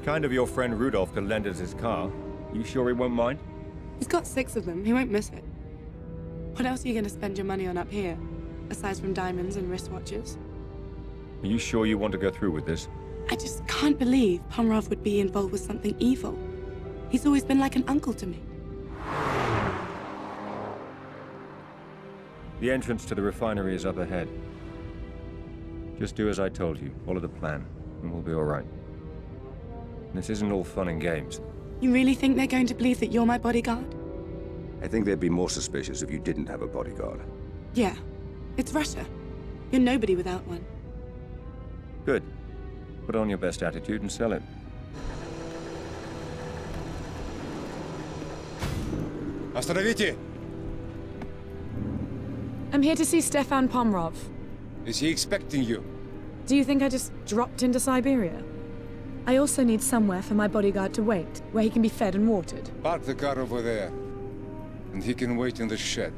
Kind of your friend Rudolph to lend us his car. You sure he won't mind? He's got 6 of them. He won't miss it. What else are you going to spend your money on up here, aside from diamonds and wristwatches? Are you sure you want to go through with this? I just can't believe Pomerov would be involved with something evil. He's always been like an uncle to me. The entrance to the refinery is up ahead. Just do as I told you. Follow the plan, and we'll be all right. This isn't all fun and games. You really think they're going to believe that you're my bodyguard? I think they'd be more suspicious if you didn't have a bodyguard. Yeah. It's Russia. You're nobody without one. Good. Put on your best attitude and sell it. Остановите! I'm here to see Stefan Pomerov. Is he expecting you? Do you think I just dropped into Siberia? I also need somewhere for my bodyguard to wait, where he can be fed and watered. Park the car over there, and he can wait in the shed.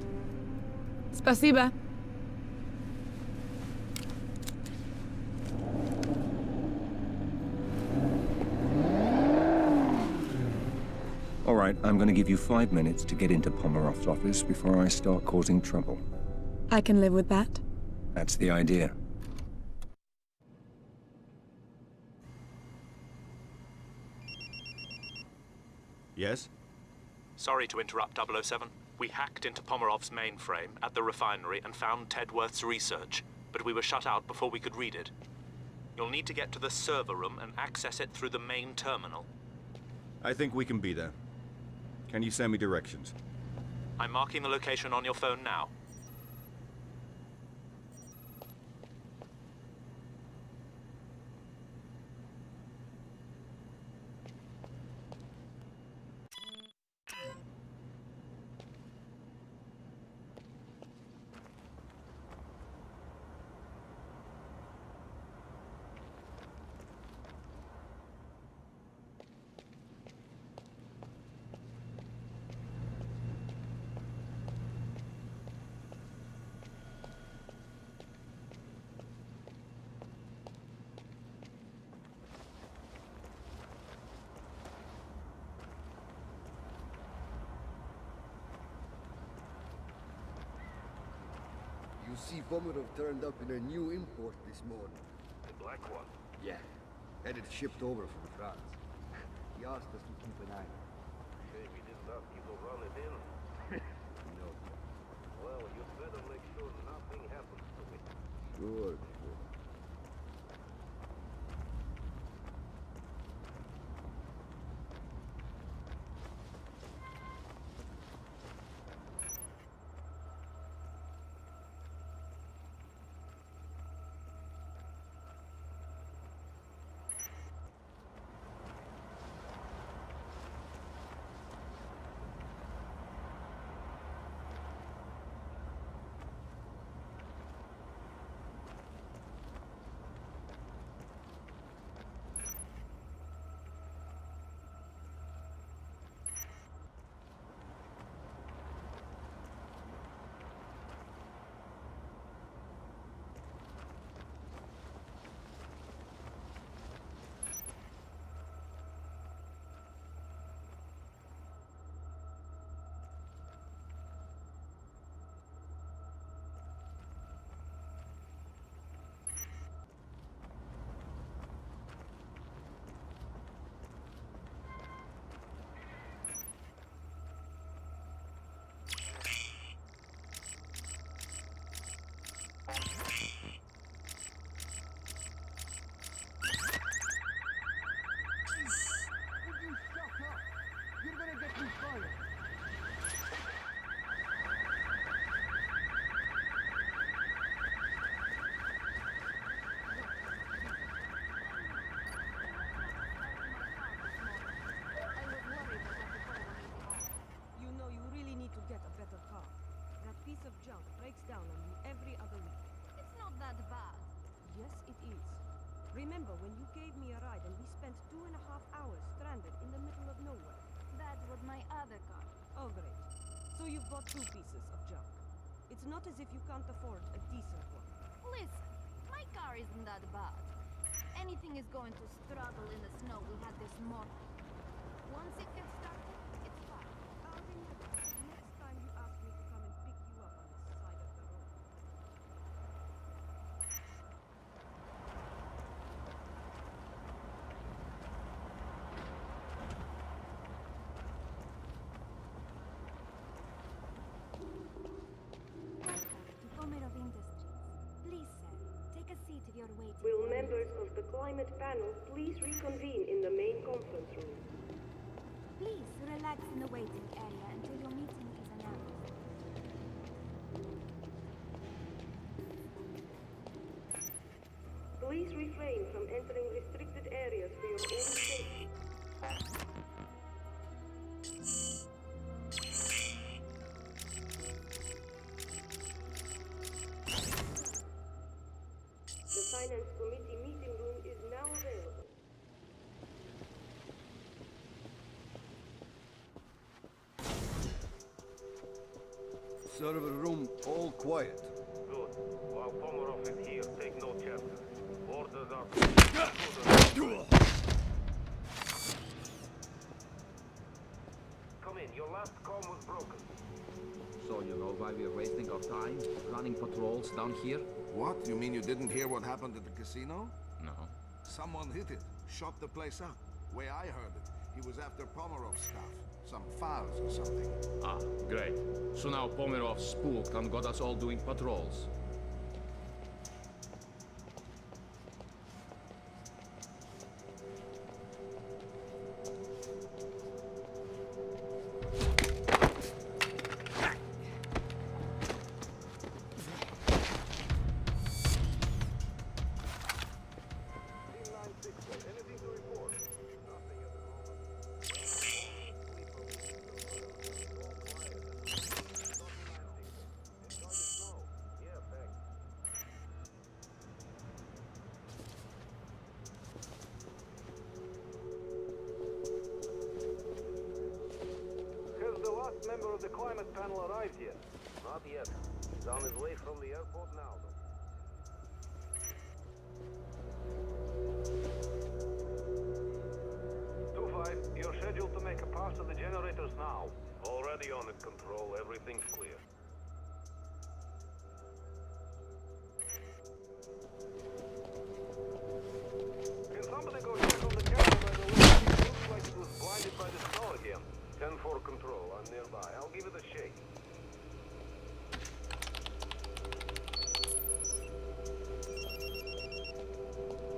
Спасибо. All right, I'm going to give you 5 minutes to get into Pomerov's office before I start causing trouble. I can live with that. That's the idea. Yes? Sorry to interrupt, 007. We hacked into Pomerov's mainframe at the refinery and found Tedworth's research, but we were shut out before we could read it. You'll need to get to the server room and access it through the main terminal. I think we can be there. Can you send me directions? I'm marking the location on your phone now. You see, Pomerov turned up in a new import this morning. The black one? Yeah. Had it shipped over from France. He asked us to keep an eye on it. Shame he didn't ask you to run it in. No. Well, you'd better make sure nothing happens to me. Sure. Of junk breaks down on you every other week. It's not that bad. Yes, it is. Remember when you gave me a ride and we spent 2.5 hours stranded in the middle of nowhere? That was my other car. Oh, great. So you've bought 2 pieces of junk. It's not as if you can't afford a decent one. Listen, my car isn't that bad. anything is going to struggle in the snow we had this morning. Once it gets started, it's fine. I'll remember. Next time you ask me to come and pick you up on this side of the road. Will members of the climate panel please reconvene in the main conference room? Please relax in the waiting area until your meeting is announced. Please refrain from entering restricted areas for your own safety. The Finance Committee meeting room is now available. Server room all quiet. Good. While Pomerov is here, take no chances. Orders are... Come in, your last comm was broken. So you know why we're wasting our time running patrols down here? What? You mean you didn't hear what happened at the casino? No. Someone hit it, shot the place up. Way I heard it, he was after Pomerov's stuff. Some files or something. Ah, great. So now Pomerov spooked and got us all doing patrols. Member of the climate panel arrived yet? Not yet. He's on his way from the airport now, though. 2-5, you're scheduled to make a pass to the generators now. Already on it, Control. Everything's clear. Can somebody go check on the camera by the way? It looks like it was blinded by the snow again. 10-4 Control, I'm nearby. I'll give it a shake.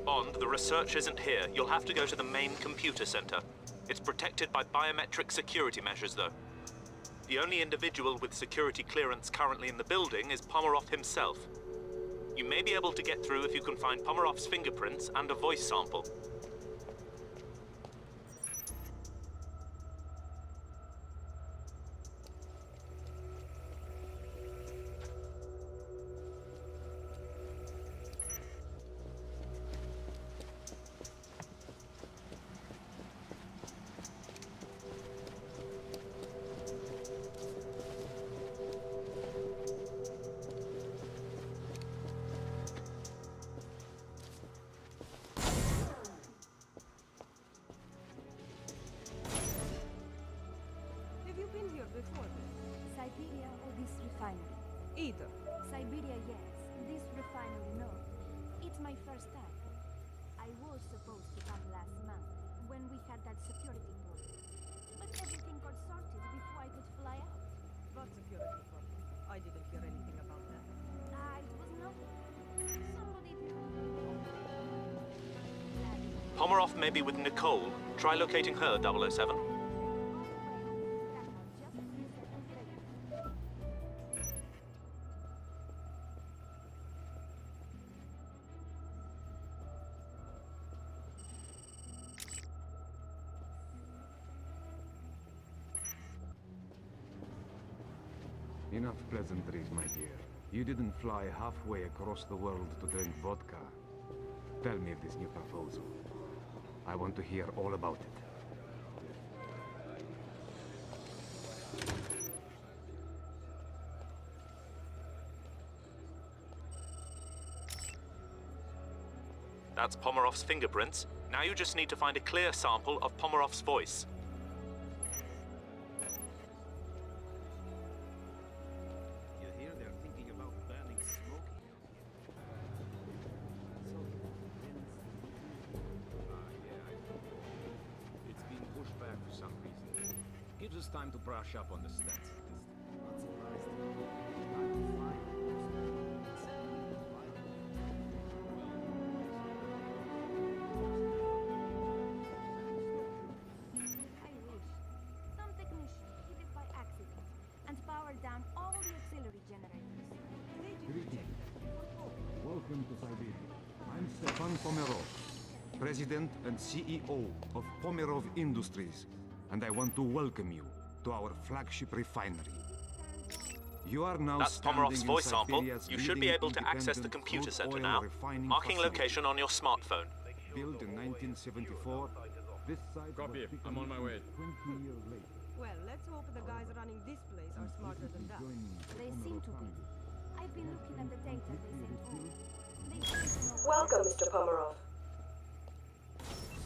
Bond, the research isn't here. You'll have to go to the main computer center. It's protected by biometric security measures, though. The only individual with security clearance currently in the building is Pomerov himself. You may be able to get through if you can find Pomerov's fingerprints and a voice sample. Siberia or this refinery? Either. Siberia, yes. This refinery, no. It's my first time. I was supposed to come last month, when we had that security problem. But everything got sorted before I could fly out. What security problem? I didn't hear anything about that. It was nothing. Somebody did. Pomerov may be with Nicole. Try locating her, 007. Enough pleasantries, my dear. You didn't fly halfway across the world to drink vodka. Tell me of this new proposal. I want to hear all about it. That's Pomerov's fingerprints. Now you just need to find a clear sample of Pomerov's voice. You hear they're thinking about banning smoking. It's been pushed back for some reason. Gives us time to brush up on the stats. Down all the auxiliary generators. Welcome to Siberia. I'm Stefan Pomerov, President and CEO of Pomerov Industries, and I want to welcome you to our flagship refinery. You are now That's Pomerov's voice sample. Siberia's You should be able to access the independent computer crude center oil now. refining Marking facility. location on your smartphone. Built in 1974, this site Copy. was I'm on my way. 20 years later. Well, let's hope the guys running this place are smarter than that. They seem to be. I've been looking at the data they sent home. They seem to know. Welcome, Mr. Pomerov.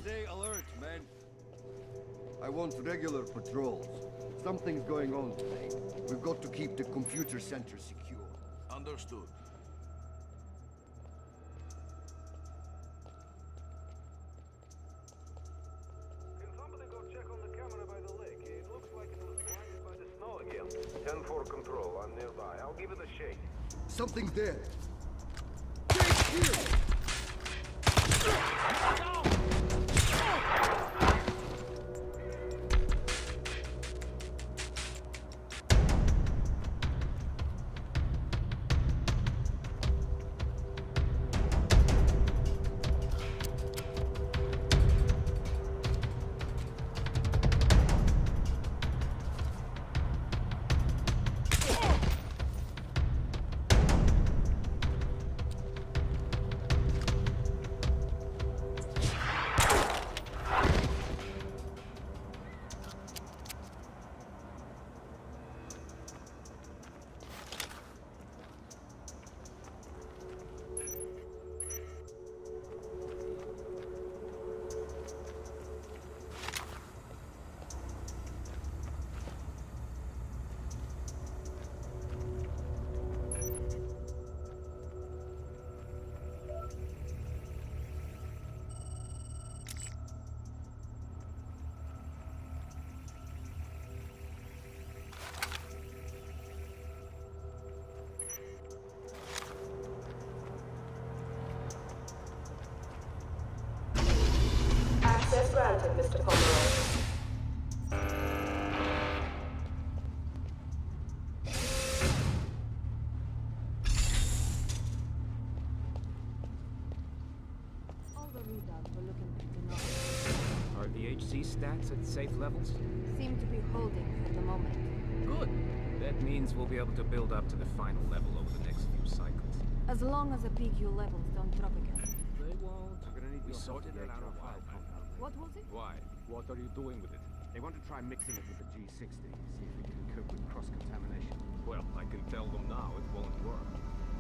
Stay alert, man. I want regular patrols. Something's going on today. We've got to keep the computer center secure. Understood. Can somebody go check on the camera by the lake? It looks like it was blinded by the snow again. 10-4 control. I'm nearby. I'll give it a shake. Something's there. Take here! Access granted, Mr. Pomerov. All the readouts were looking pretty nice. Are the HC stats at safe levels? Seem to be holding for the moment. Good. That means we'll be able to build up to the final level over the next few cycles. As long as the PQ levels don't drop again. They won't. We sorted it out a while back. What was it? Why? What are you doing with it? They want to try mixing it with the G60, see if we can cope with cross-contamination. Well, I can tell them now it won't work.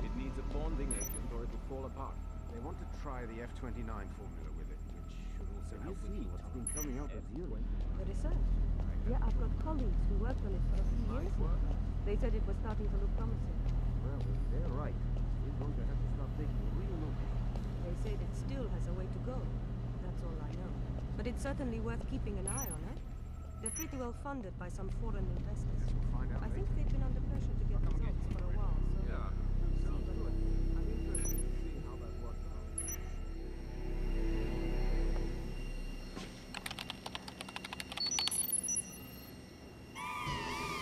It needs a bonding agent or it'll fall apart. They want to try the F29 formula with it, which should also help with heat what's been coming up with you? The research. Yeah, I've got colleagues who worked on it for a few years now. They said it was starting to look promising. Well, if they're right, we're going to have to start taking real notice. They said it still has a way to go. That's all I know. But it's certainly worth keeping an eye on, eh? They're pretty well funded by some foreign investors. We'll find out I later. think they've been under pressure to get results for a while, so... Yeah. Sounds good. I'm interested to see how that works out.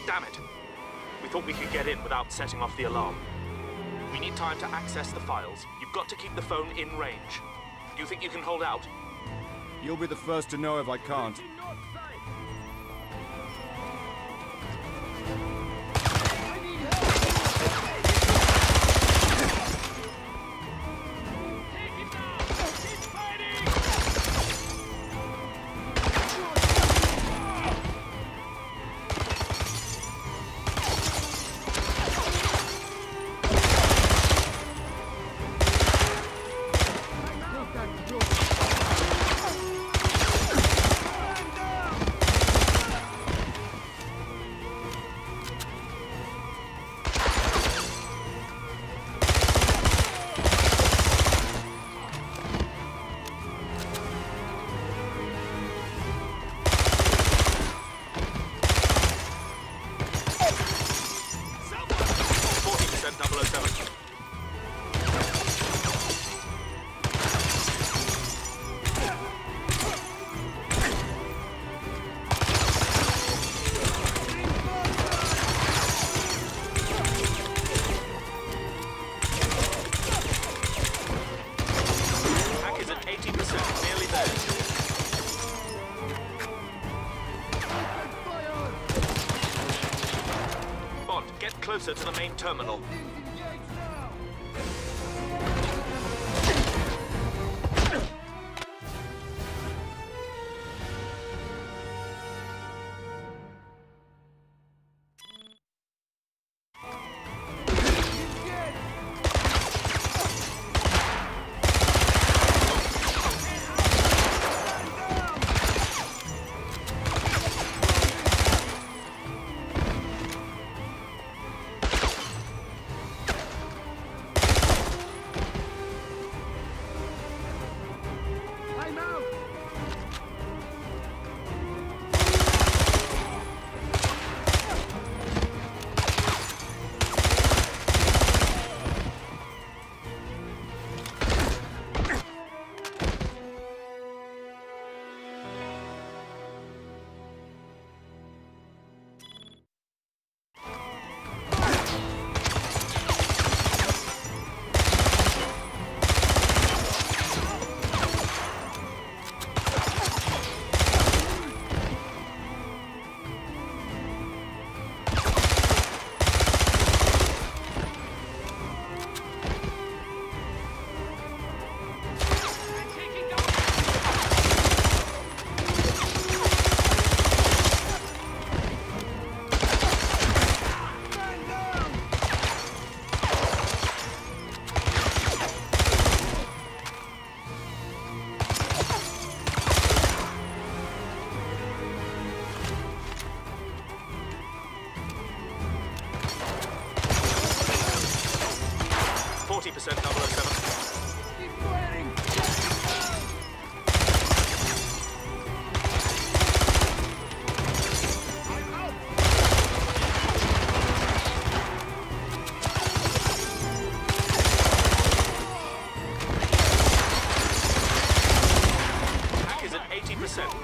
Damn it! We thought we could get in without setting off the alarm. We need time to access the files. You've got to keep the phone in range. Do you think you can hold out? You'll be the first to know if I can't. closer to the main terminal.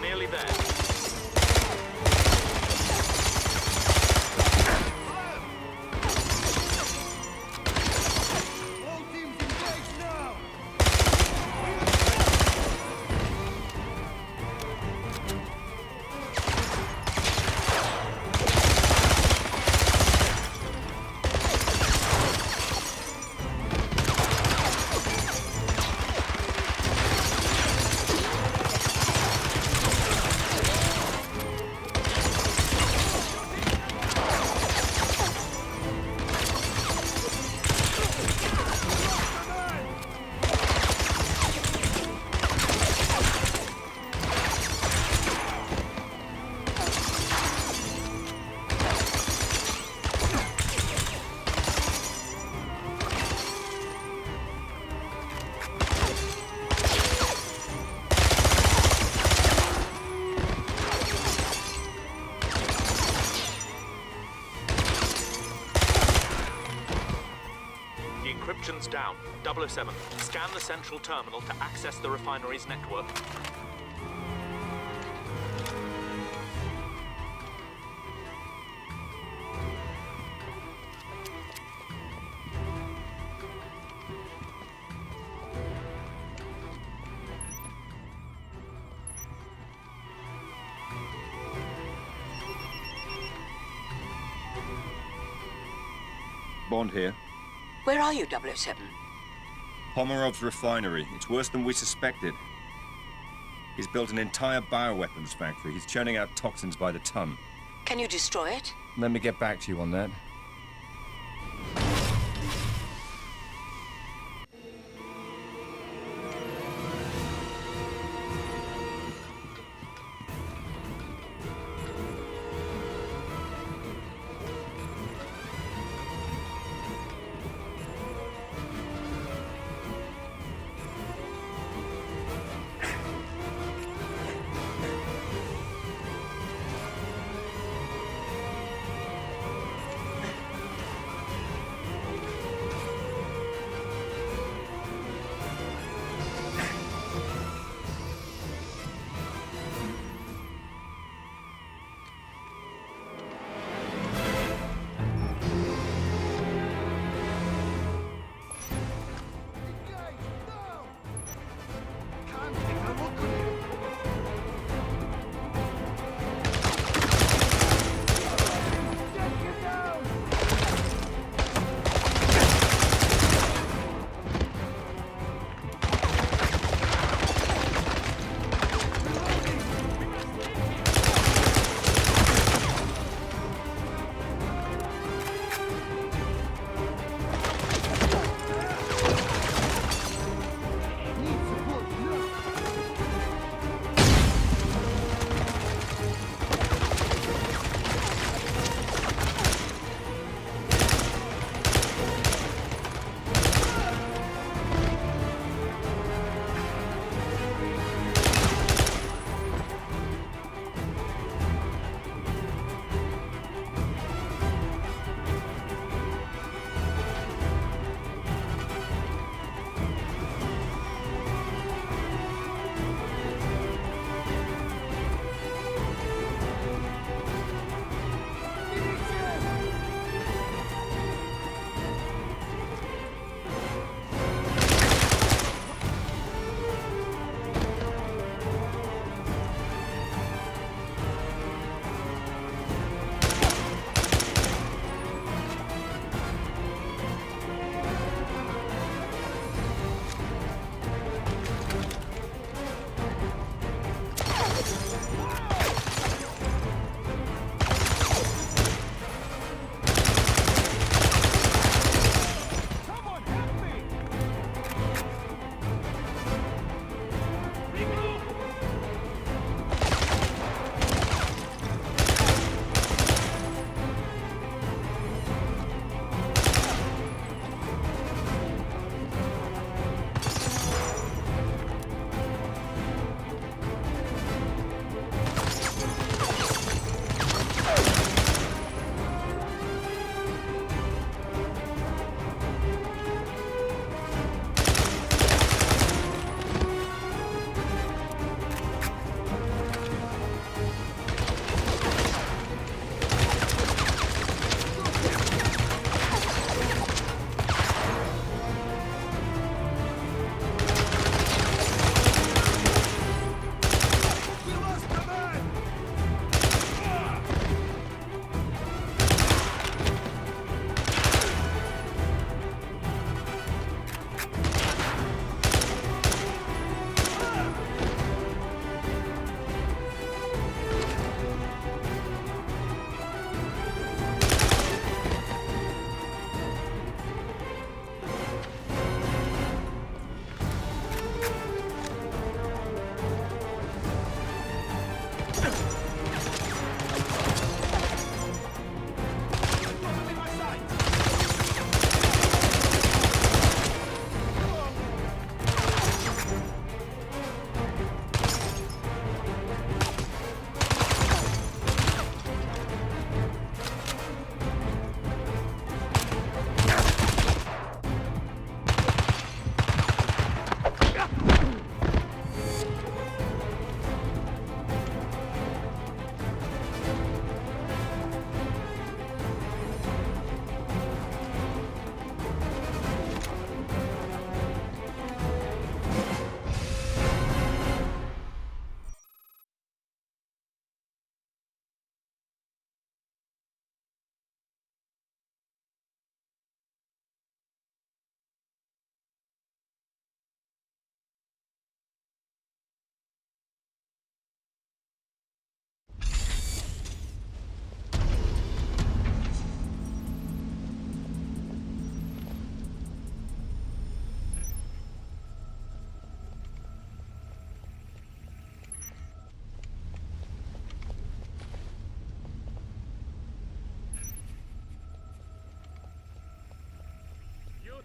Nearly there. Encryption's down. 007. Scan the central terminal to access the refinery's network. Bond here. Where are you, 007? Pomerov's refinery. It's worse than we suspected. He's built an entire bioweapons factory. He's churning out toxins by the ton. Can you destroy it? Let me get back to you on that.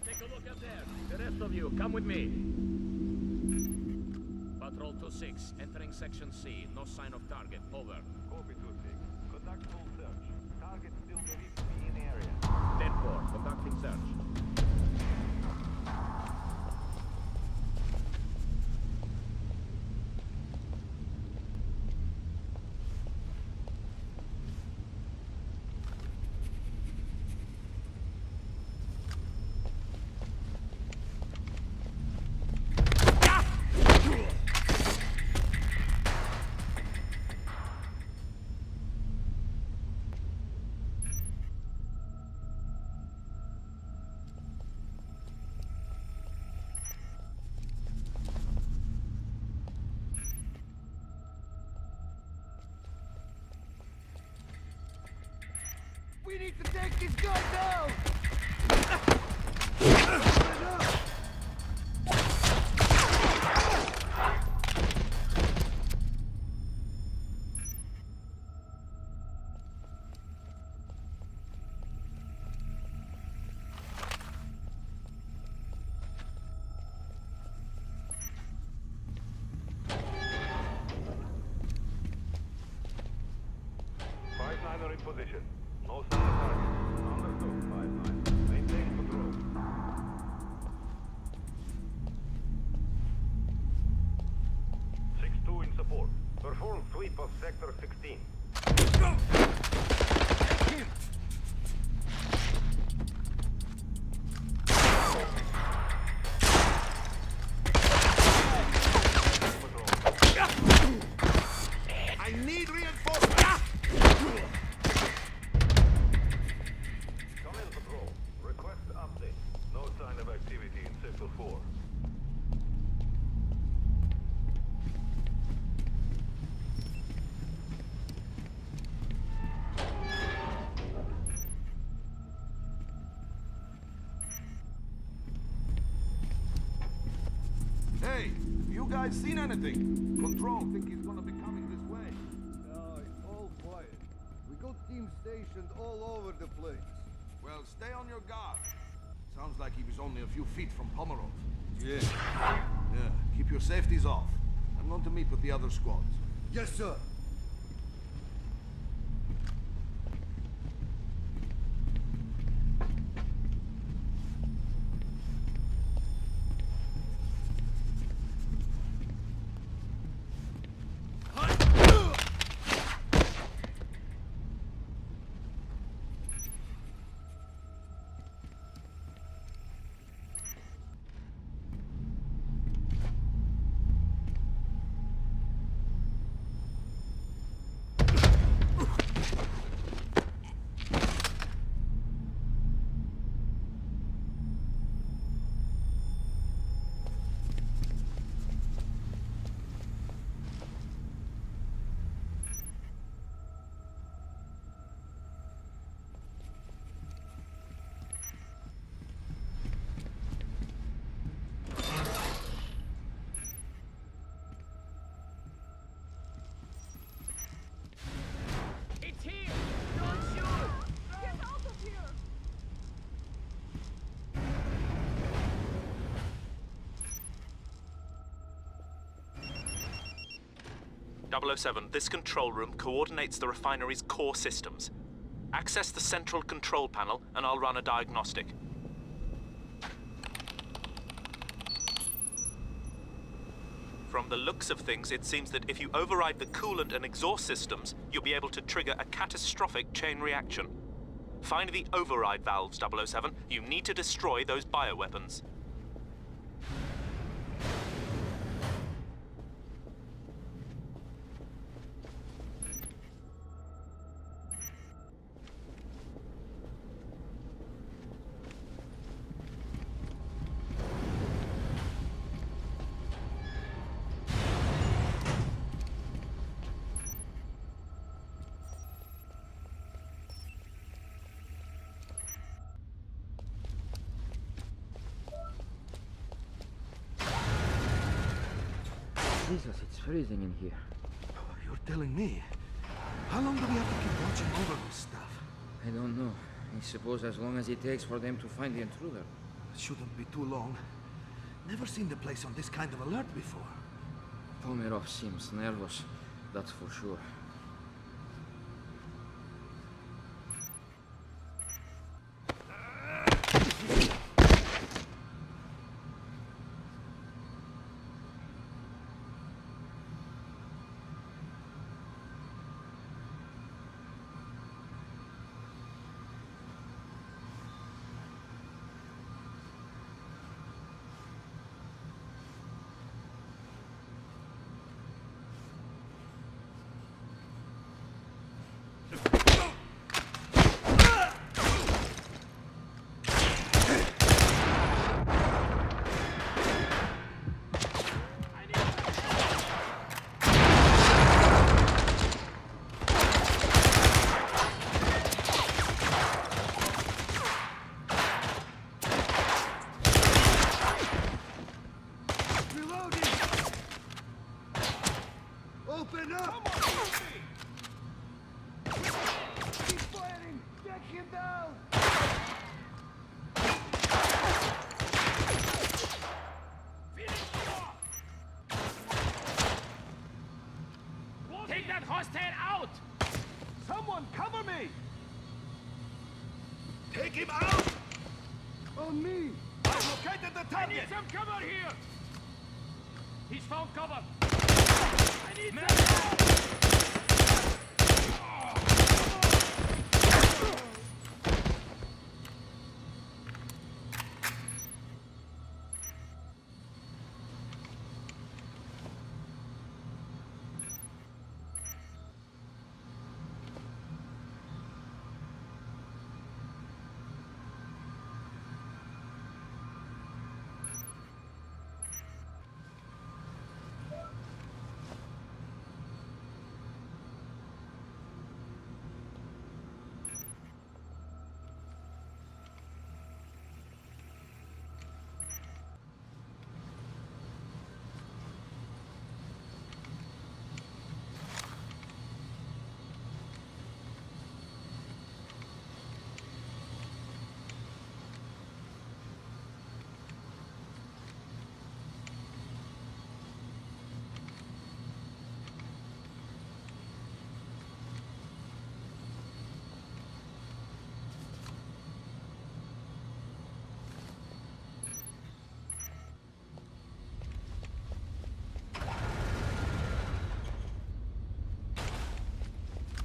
Take a look up there. The rest of you, come with me. Patrol 2-6, entering Section C. No sign of target. Over. Copy 2-6. Conduct full search. Target still believed to be in the area. 10-4, conducting search. We need to take this guy down! In position. No sign of target. Understood, 5-9. Maintain patrol. 6-2 in support. Perform sweep of Sector 16. Go! I need reinforcements! Sector 4. Hey, you guys seen anything? Control think he's gonna be coming this way. No, it's all quiet. We got teams stationed all over the place. Well, stay on your guard. Sounds like he was only a few feet from Pomerov. Yeah. Yeah, keep your safeties off. I'm going to meet with the other squads. Yes, sir. .007, this control room coordinates the refinery's core systems. Access the central control panel and I'll run a diagnostic. From the looks of things, it seems that if you override the coolant and exhaust systems, you'll be able to trigger a catastrophic chain reaction. Find the override valves, 007. You need to destroy those bioweapons. Jesus, it's freezing in here. Oh, you're telling me? How long do we have to keep watching over this stuff? I don't know. I suppose as long as it takes for them to find the intruder. Shouldn't be too long. Never seen the place on this kind of alert before. Pomerov seems nervous, that's for sure. Open up! Keep firing! Take him down! Take that hostile out! Someone cover me! Take him out! On me! I've located the target! I need some cover here! He's found cover! I need some help!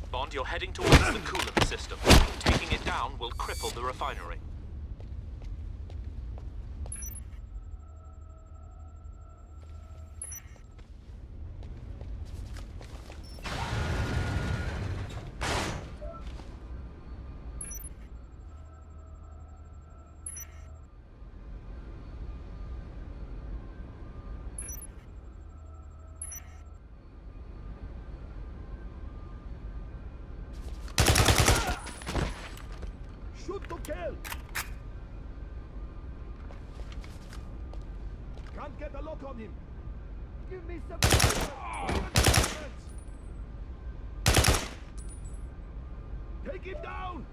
Bond, you're heading towards the coolant system. Taking it down will cripple the refinery. Shoot to kill! Can't get a lock on him. Give me some... Take him down!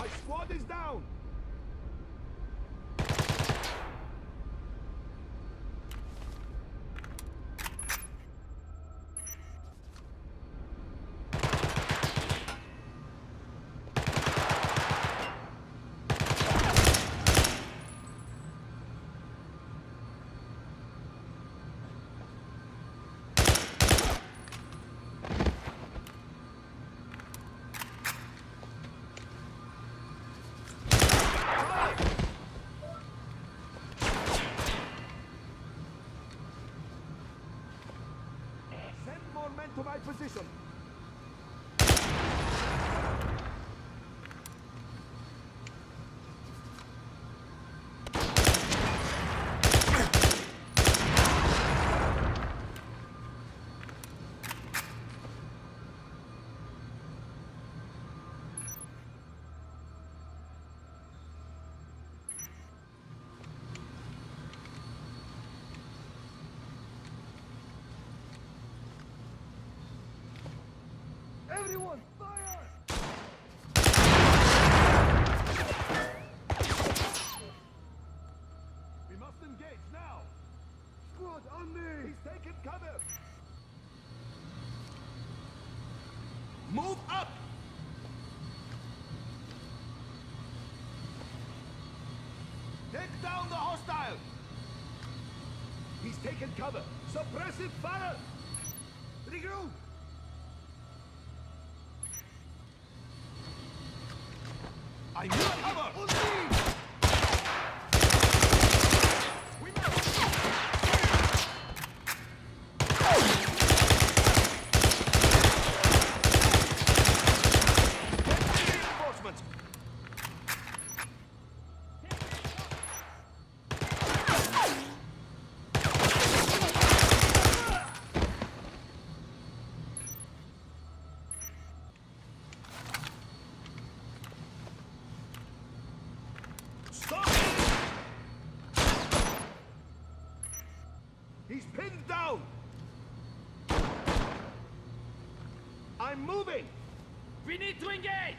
My squad is down! To my position. Everyone, fire! must engage now! Squad, on me! He's taken cover! Move up! Take down the hostile! He's taken cover! Suppressive fire! Regroup! I need cover! On me! He's pinned down! I'm moving! We need to engage!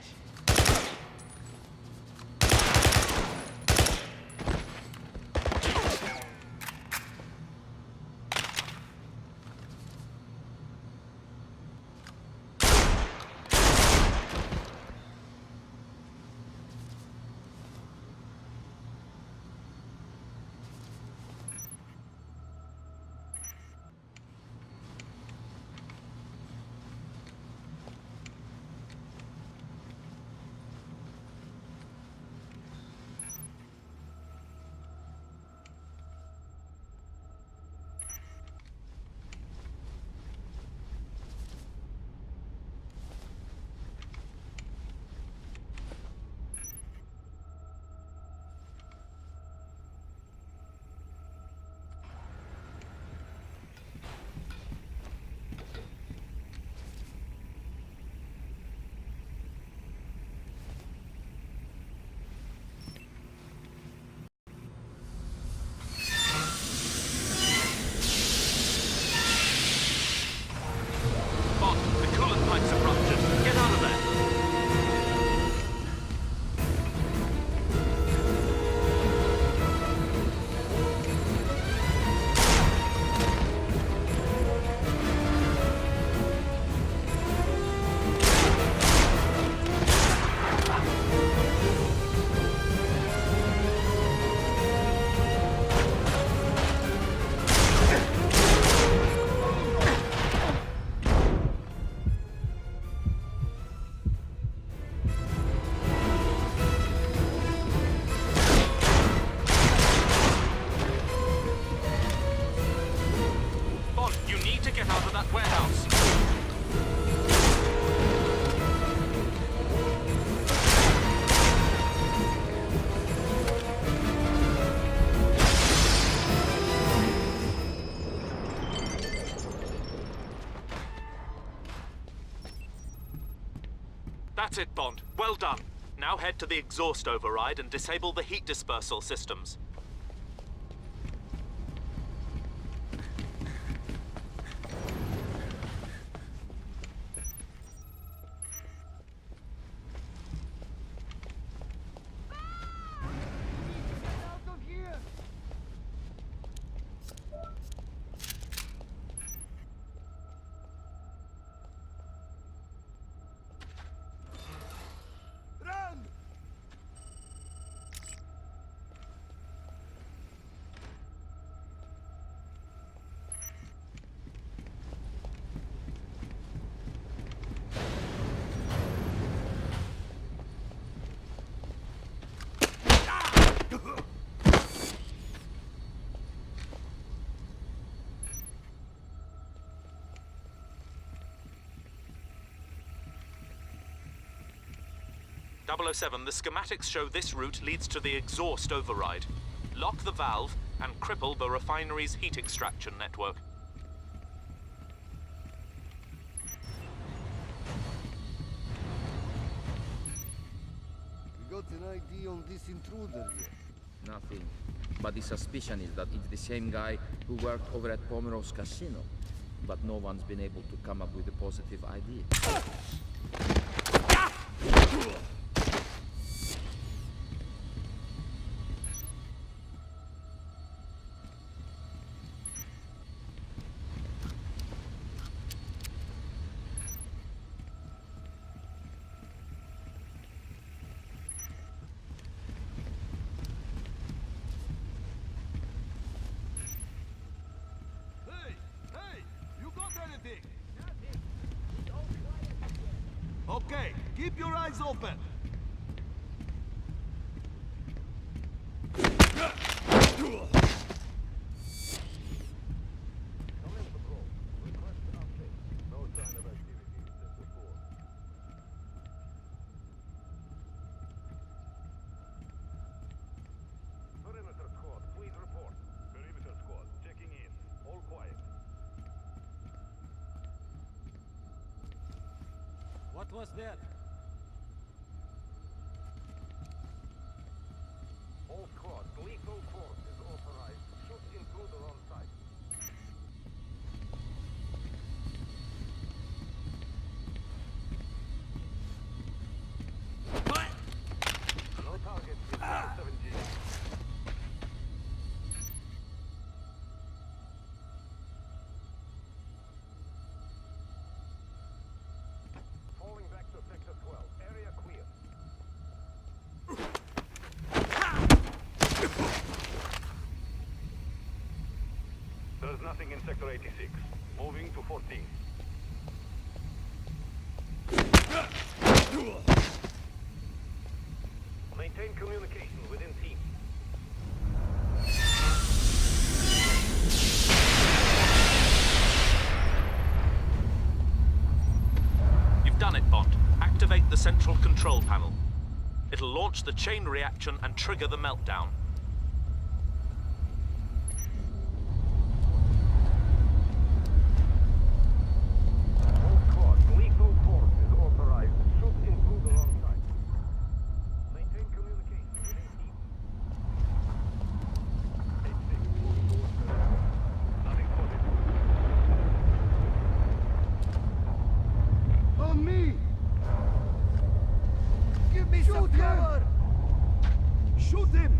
That's it, Bond. Well done. Now head to the exhaust override and disable the heat dispersal systems. .007, the schematics show this route leads to the exhaust override. Lock the valve and cripple the refinery's heat extraction network. We got an ID on this intruder yet? Nothing. But the suspicion is that it's the same guy who worked over at Pomerov's casino. But no one's been able to come up with a positive ID. okay. Keep your eyes open. What was that? All squads, lethal force is authorized. Shoot intruder on site. No target is 17. Falling back to sector 12. Area clear. There's nothing in sector 86. Moving to 14. Maintain communication within team. You've done it, Bond. Activate the central control panel. It'll launch the chain reaction and trigger the meltdown. All squads, lethal force is authorized. Shoot intruder on site. Maintain communication within team. 8-6, moving towards the left. Nothing positive. On me! Give me some cover! Shoot him!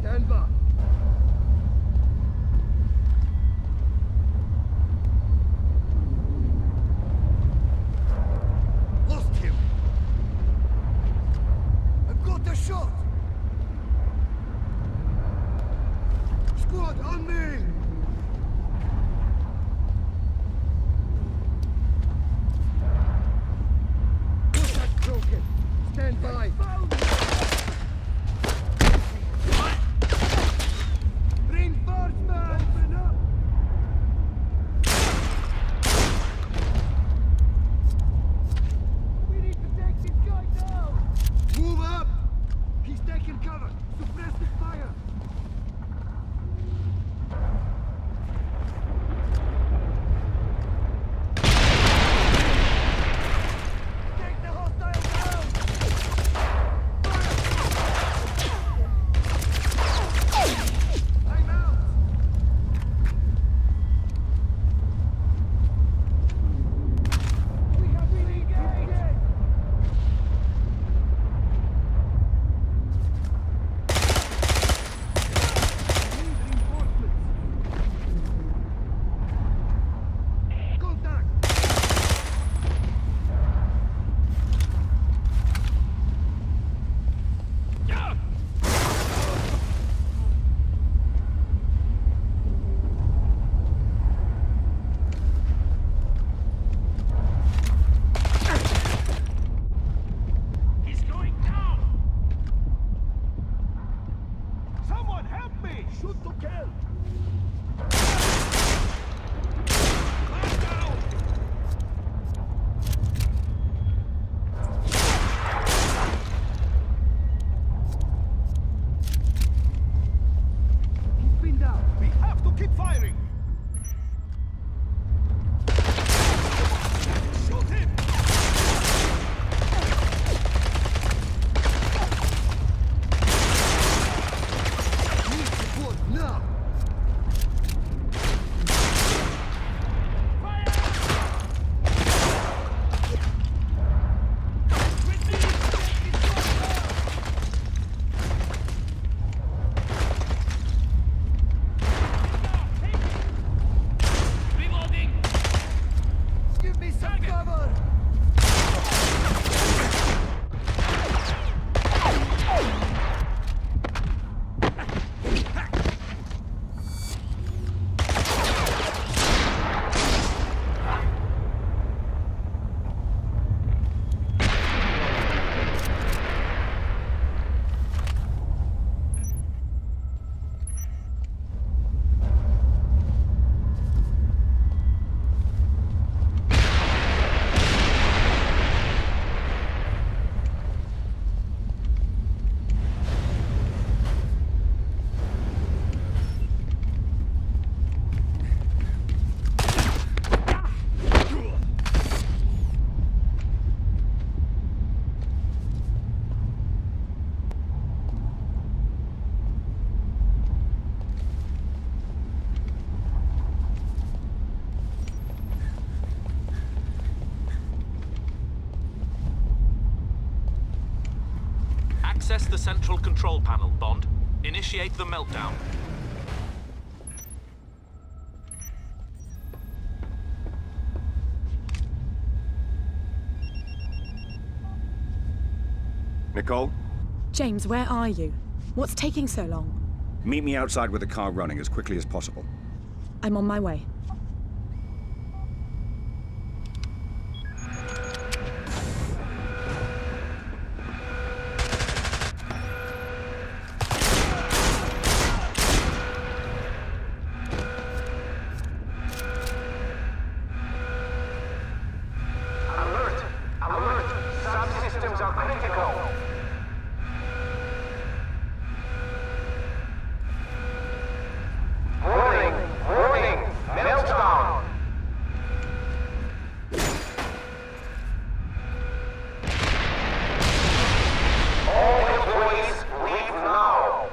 Stand by. Lost him. I've got a shot. Squad, on me! Contact broken. Stand by. Reinforcement! Open up! We need to take this guy down! Move up! He's taking cover! Suppress the fire! Access the central control panel, Bond. Initiate the meltdown. Nicole? James, where are you? What's taking so long? Meet me outside with the car running as quickly as possible. I'm on my way. Alert! Alert! Subsystems are critical! Warning! Warning! Meltdown! All employees leave now!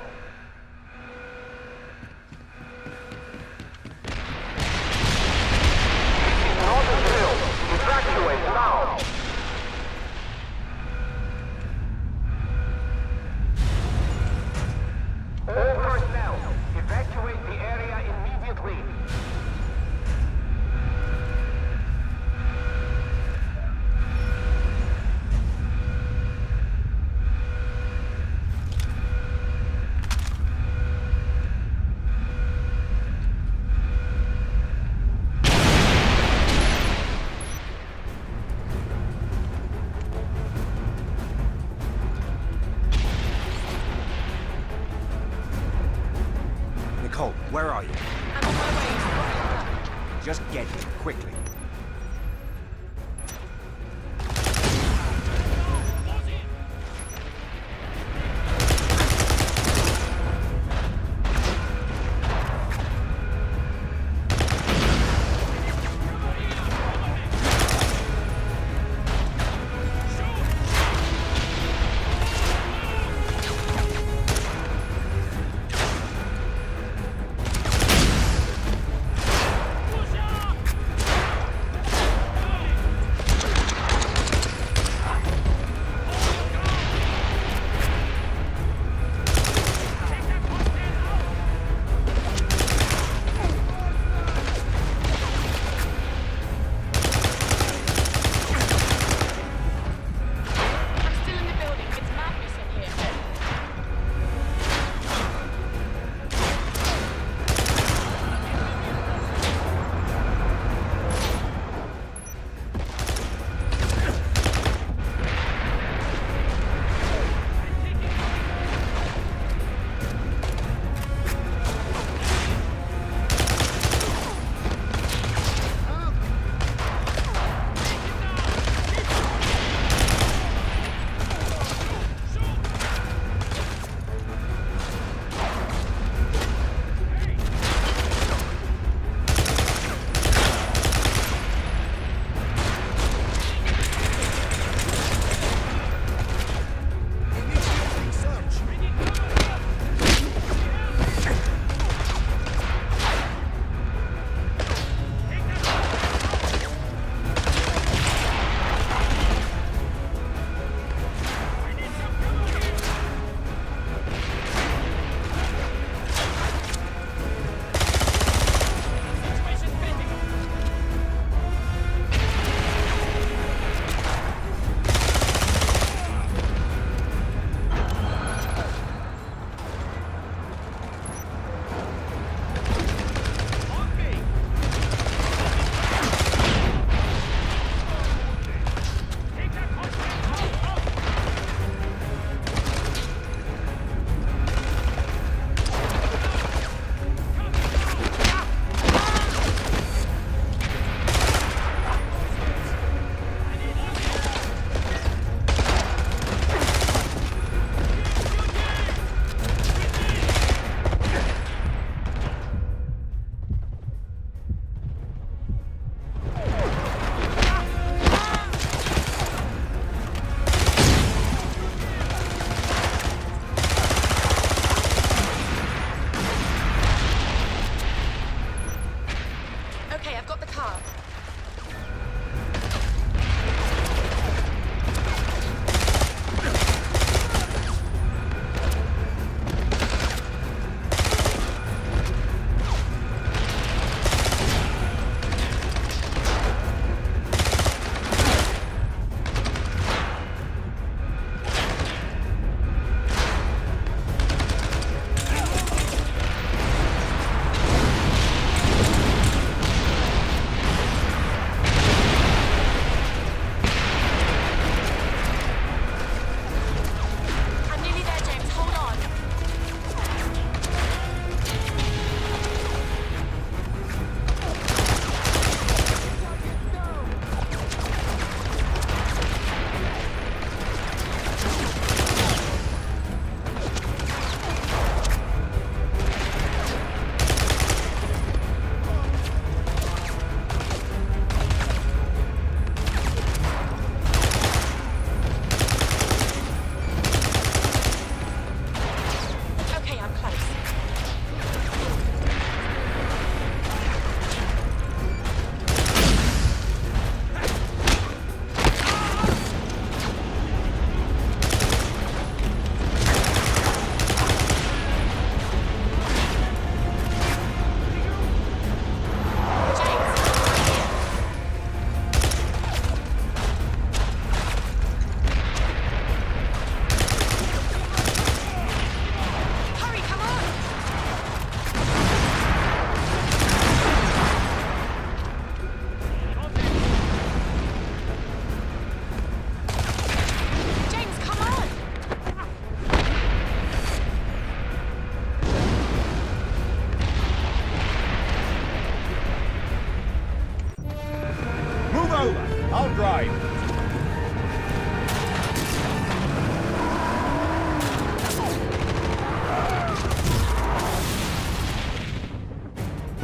This is not a drill. Evacuate now! All personnel, evacuate the area immediately. Nicole, where are you? I'm on my way. Just get here, quickly.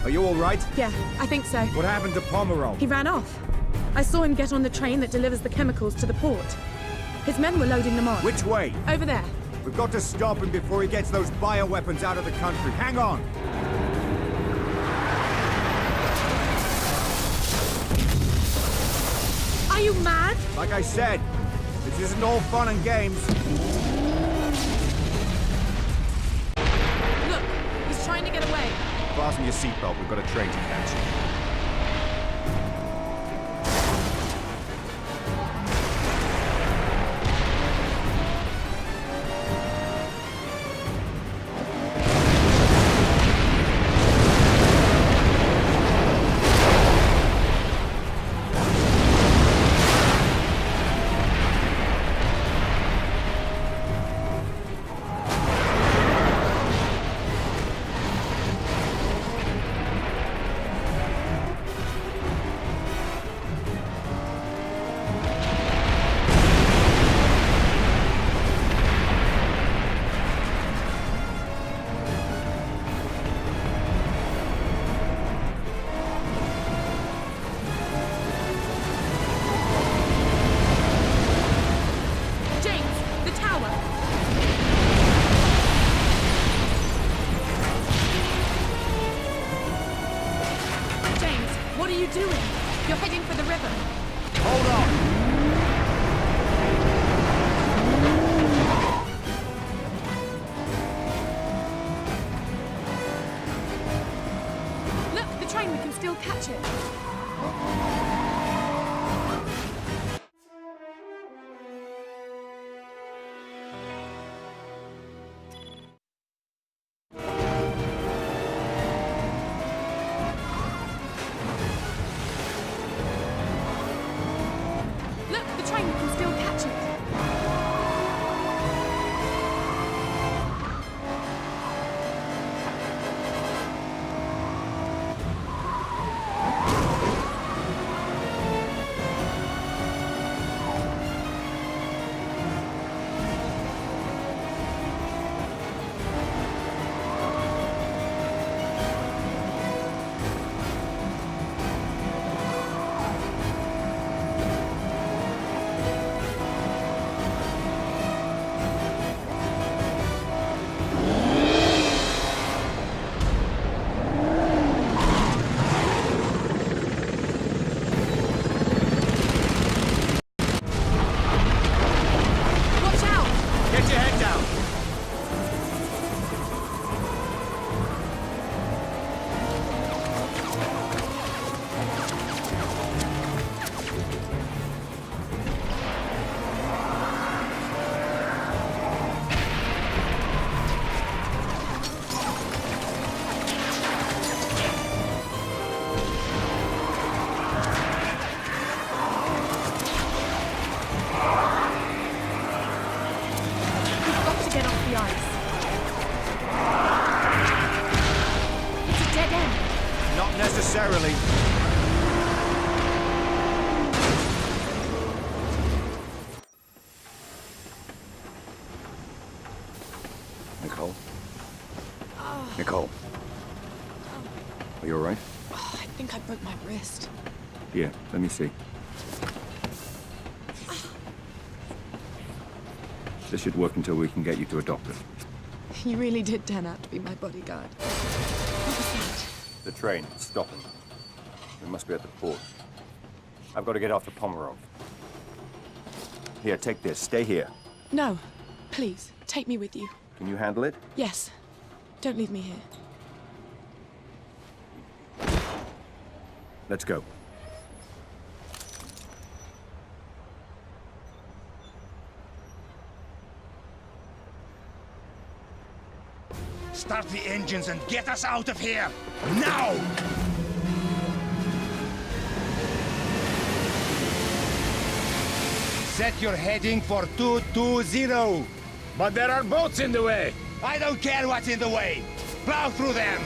Are you all right? Yeah, I think so. What happened to Pomerov? He ran off. I saw him get on the train that delivers the chemicals to the port. His men were loading them on. Which way? Over there. We've got to stop him before he gets those bioweapons out of the country. Hang on! Are you mad? Like I said, this isn't all fun and games. Look, he's trying to get away. Fasten your seatbelt, we've got a train to catch. Necessarily. Nicole? Oh. Nicole? Are you all right? Oh, I think I broke my wrist. Here, let me see. This should work until we can get you to a doctor. You really did turn out to be my bodyguard. What was that? The train, it's stopping. We must be at the port. I've got to get after Pomerov. Here, take this. Stay here. No. Please, take me with you. Can you handle it? Yes. Don't leave me here. Let's go. Start the engines and get us out of here! Now! Set your heading for 220. But there are boats in the way. I don't care what's in the way. Plow through them.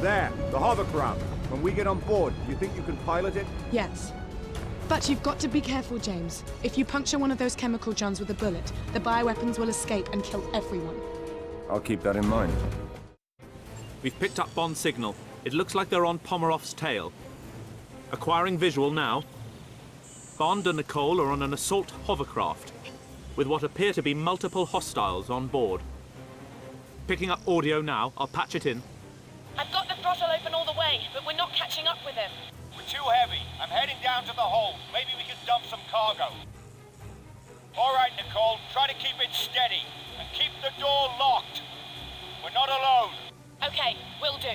There, the hovercraft. When we get on board, do you think you can pilot it? Yes. But you've got to be careful, James. If you puncture one of those chemical johns with a bullet, the bioweapons will escape and kill everyone. I'll keep that in mind. We've picked up Bond's signal. It looks like they're on Pomerov's tail. Acquiring visual now. Bond and Nicole are on an assault hovercraft, with what appear to be multiple hostiles on board. Picking up audio now. I'll patch it in. I've got the throttle open all the way, but we're not catching up with him. We're too heavy. I'm heading down to the hold. Maybe we can dump some cargo. All right, Nicole, try to keep it steady and keep the door locked. We're not alone. Okay, will do.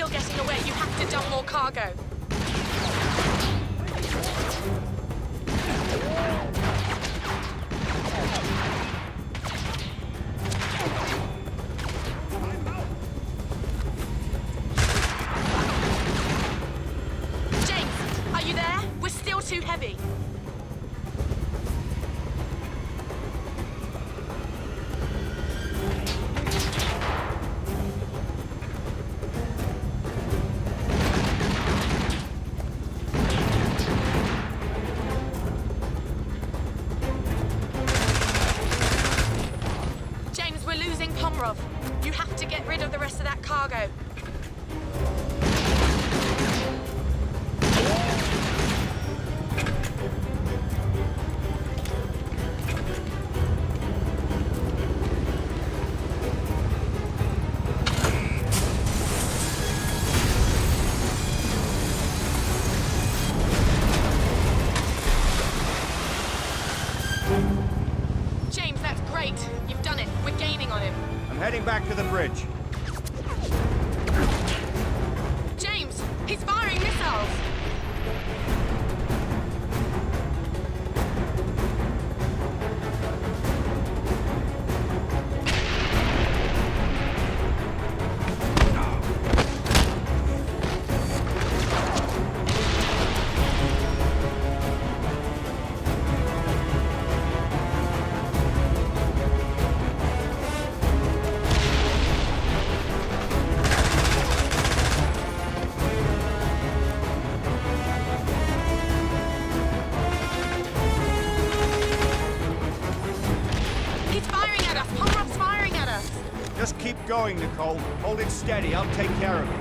still getting away. You have to dump more cargo. James, are you there? We're still too heavy. You have to get rid of the rest of that cargo. James, that's great. You've done it. We're gaining on him. I'm heading back to the bridge. James, he's firing missiles. Just keep going, Nicole. Hold it steady. I'll take care of it.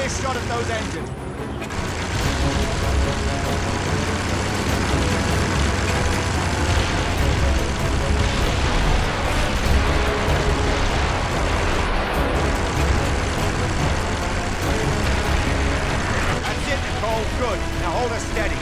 Shot at those engines. That's it, Nicole. Good. Now hold her steady.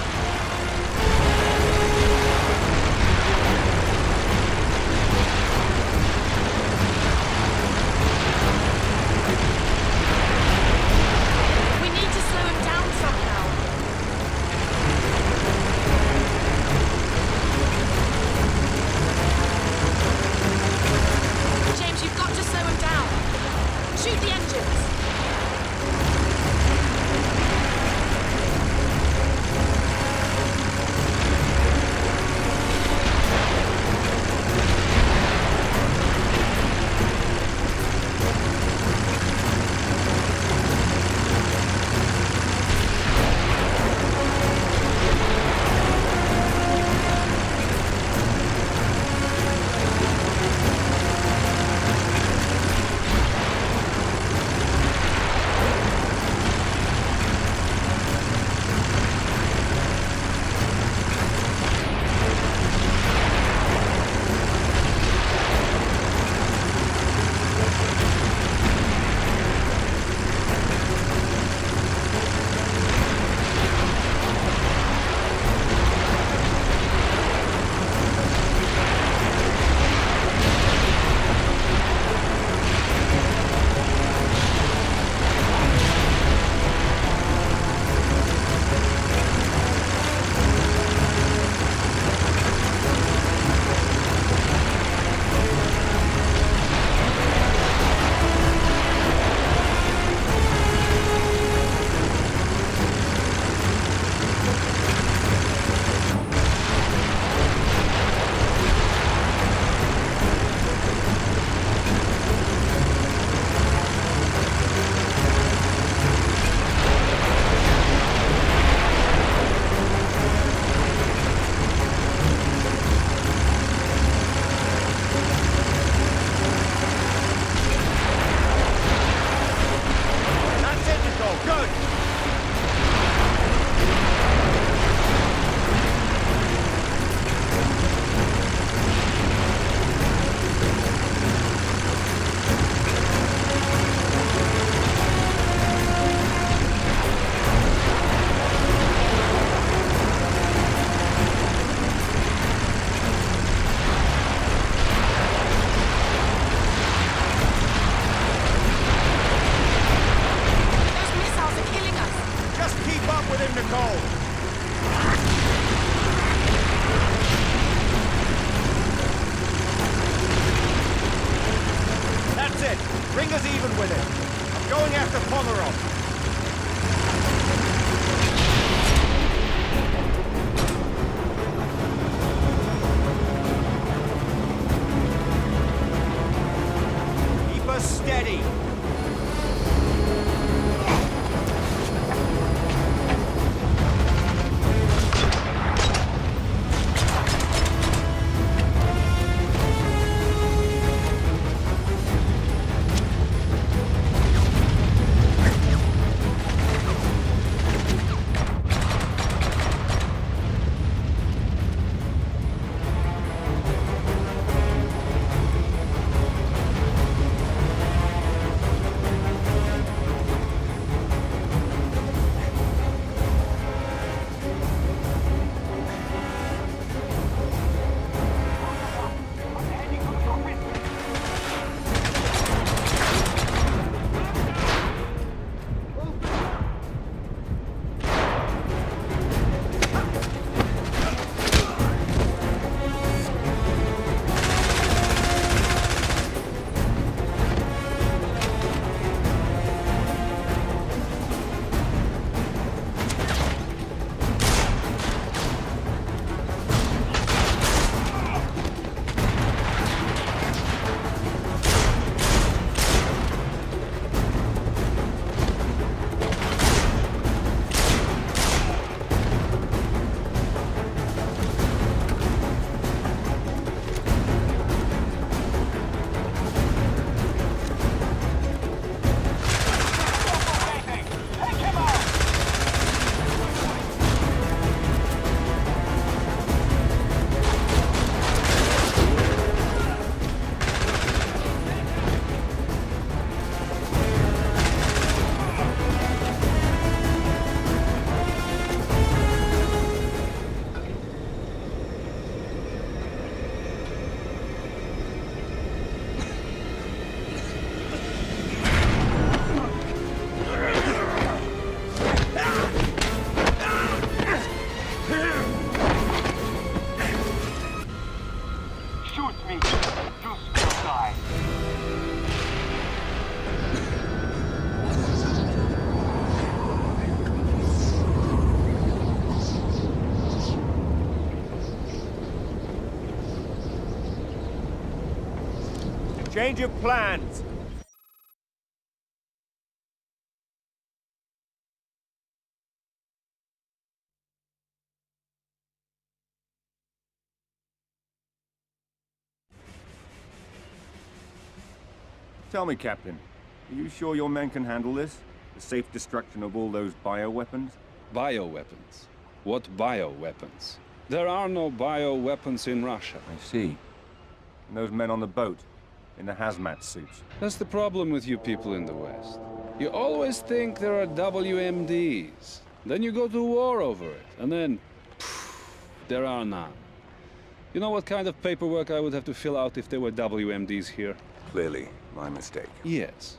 Shoot the engines! Nicole! That's it! Bring us even with it! I'm going after Pomerov! Keep us steady! Change of plans! Tell me, Captain, are you sure your men can handle this? The safe destruction of all those bioweapons? Bioweapons? What bioweapons? There are no bioweapons in Russia. I see. And those men on the boat, in the hazmat suits. That's the problem with you people in the West. You always think there are WMDs. Then you go to war over it, and then, there are none. You know what kind of paperwork I would have to fill out if there were WMDs here? Clearly, my mistake. Yes.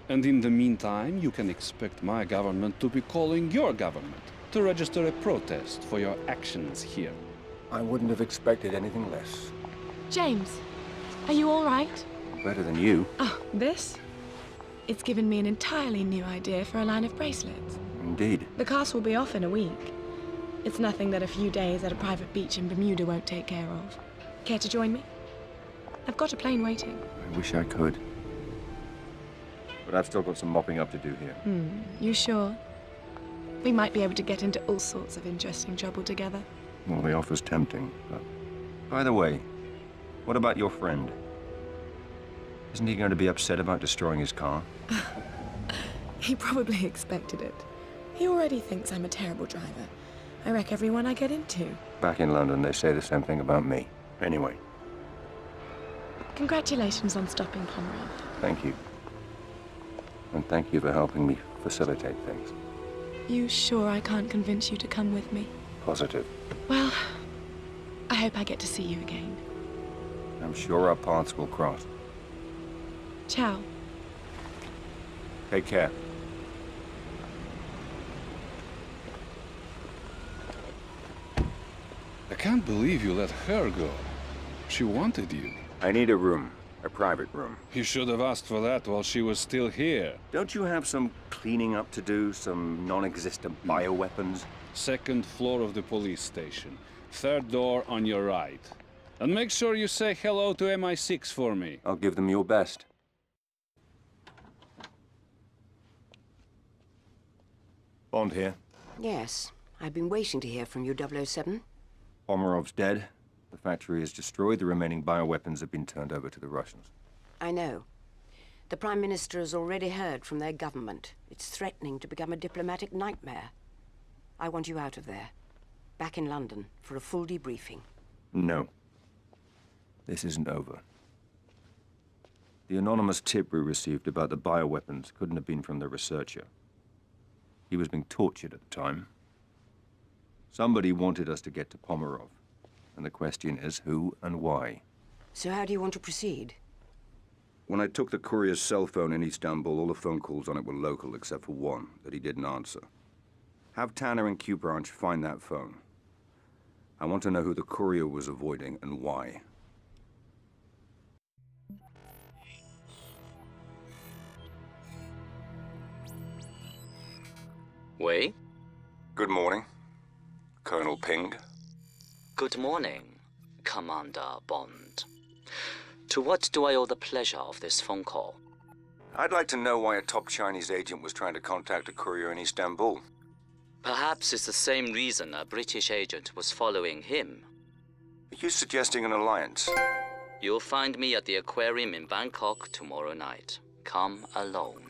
And in the meantime, you can expect my government to be calling your government to register a protest for your actions here. I wouldn't have expected anything less. James, are you all right? Better than you. Oh, this? It's given me an entirely new idea for a line of bracelets. Indeed. The cast will be off in a week. It's nothing that a few days at a private beach in Bermuda won't take care of. Care to join me? I've got a plane waiting. I wish I could. But I've still got some mopping up to do here. You sure? We might be able to get into all sorts of interesting trouble together. Well, the offer's tempting, but... By the way, what about your friend? Isn't he going to be upset about destroying his car? He probably expected it. He already thinks I'm a terrible driver. I wreck everyone I get into. Back in London, they say the same thing about me. Anyway. Congratulations on stopping Pomerov. Thank you. And thank you for helping me facilitate things. You sure I can't convince you to come with me? Positive. Well, I hope I get to see you again. I'm sure our paths will cross. Ciao. Take care. can't believe you let her go. She wanted you. I need a room. A private room. You should have asked for that while she was still here. Don't you have some cleaning up to do? Some non-existent bioweapons? Second floor of the police station. Third door on your right. And make sure you say hello to MI6 for me. I'll give them your best. Bond here. Yes, I've been waiting to hear from you, 007. Pomerov's dead. The factory is destroyed. The remaining bioweapons have been turned over to the Russians. I know. The Prime Minister has already heard from their government. It's threatening to become a diplomatic nightmare. I want you out of there. Back in London for a full debriefing. No. This isn't over. The anonymous tip we received about the bioweapons couldn't have been from the researcher. He was being tortured at the time. Somebody wanted us to get to Pomerov. And the question is, who and why? So how do you want to proceed? When I took the courier's cell phone in Istanbul, all the phone calls on it were local except for one that he didn't answer. Have Tanner and Q Branch find that phone. I want to know who the courier was avoiding and why. Wei? Good morning, Colonel Ping. Good morning, Commander Bond. To what do I owe the pleasure of this phone call? I'd like to know why a top Chinese agent was trying to contact a courier in Istanbul. Perhaps it's the same reason a British agent was following him. Are you suggesting an alliance? You'll find me at the aquarium in Bangkok tomorrow night. Come alone.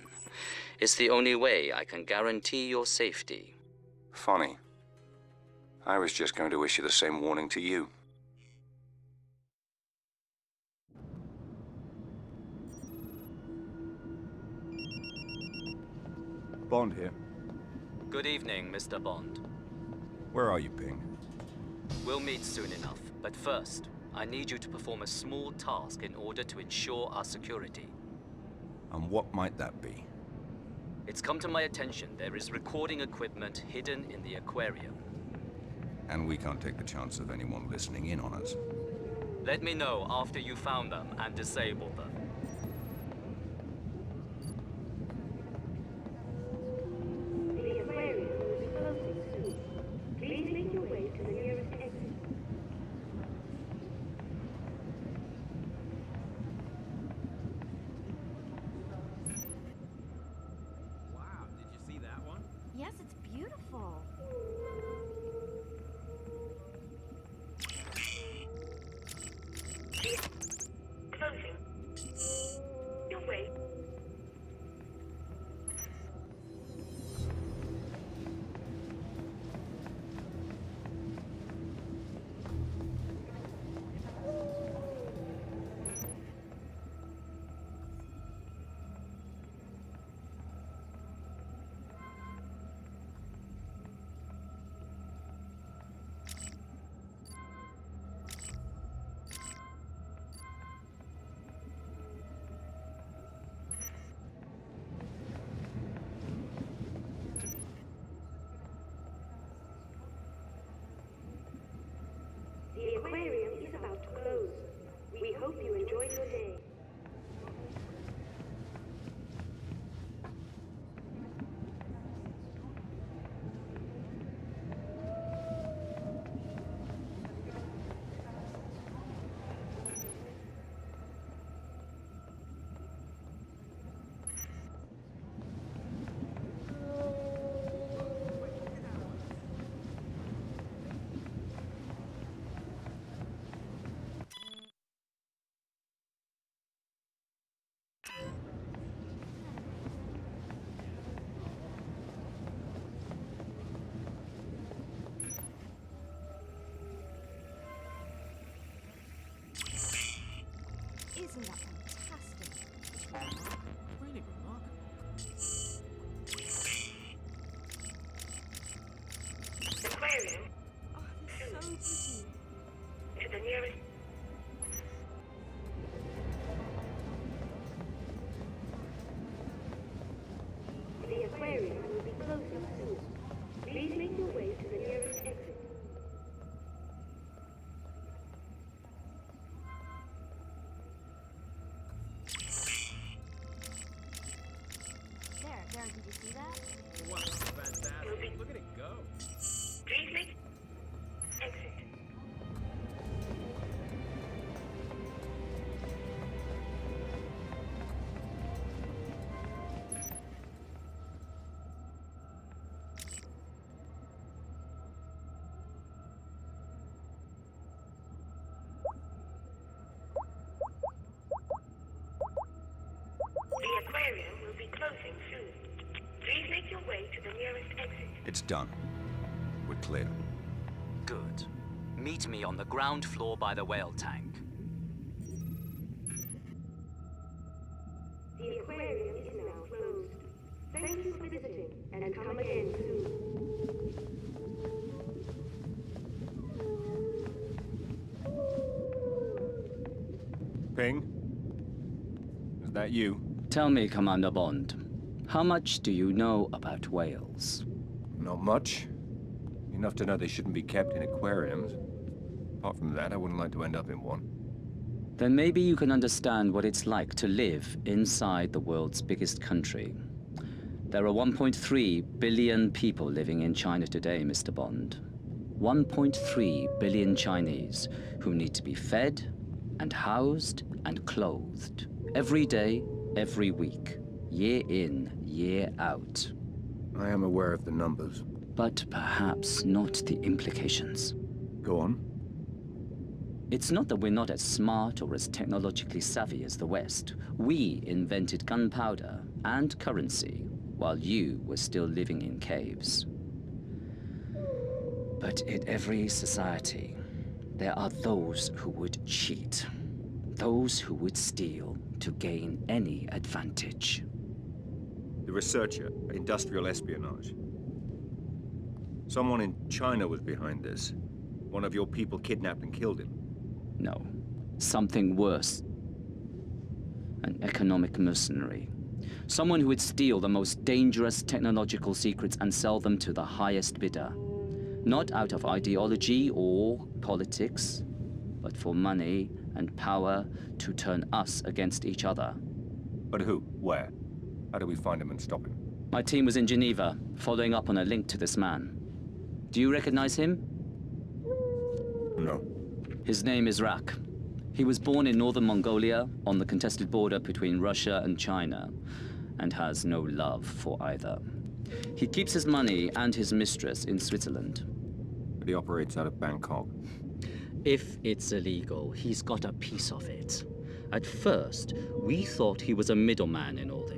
It's the only way I can guarantee your safety. Funny. I was just going to issue the same warning to you. Bond here. Good evening, Mr. Bond. Where are you, Ping? We'll meet soon enough, but first, I need you to perform a small task in order to ensure our security. And what might that be? It's come to my attention there is recording equipment hidden in the aquarium. And we can't take the chance of anyone listening in on us. Let me know after you found them and disable them. The aquarium will be closing soon. Please make your way to the nearest exit. Wow, did you see that one? Yes, it's beautiful. Closing. Your way. Did you see that? Wow, fantastic. Look at it go. Please make exit. The aquarium will be closing soon. Please make your way to the nearest exit. It's done. We're clear. Good. Meet me on the ground floor by the whale tank. The aquarium is now closed. Thank you for visiting, and come again soon. Ping? Is that you? Tell me, Commander Bond, how much do you know about whales? Not much. Enough to know they shouldn't be kept in aquariums. Apart from that, I wouldn't like to end up in one. Then maybe you can understand what it's like to live inside the world's biggest country. There are 1.3 billion people living in China today, Mr. Bond. 1.3 billion Chinese who need to be fed and housed and clothed every day, every week, year in, year out. I am aware of the numbers. But perhaps not the implications. Go on. It's not that we're not as smart or as technologically savvy as the West. We invented gunpowder and currency while you were still living in caves. But in every society, there are those who would cheat. Those who would steal to gain any advantage. The researcher, industrial espionage. Someone in China was behind this. One of your people kidnapped and killed him. No, something worse. An economic mercenary. Someone who would steal the most dangerous technological secrets and sell them to the highest bidder. Not out of ideology or politics, but for money and power to turn us against each other. But who? Where? How do we find him and stop him? My team was in Geneva, following up on a link to this man. Do you recognize him? No. His name is Rak. He was born in northern Mongolia, on the contested border between Russia and China, and has no love for either. He keeps his money and his mistress in Switzerland. But he operates out of Bangkok. If it's illegal, he's got a piece of it. At first, we thought he was a middleman in all this.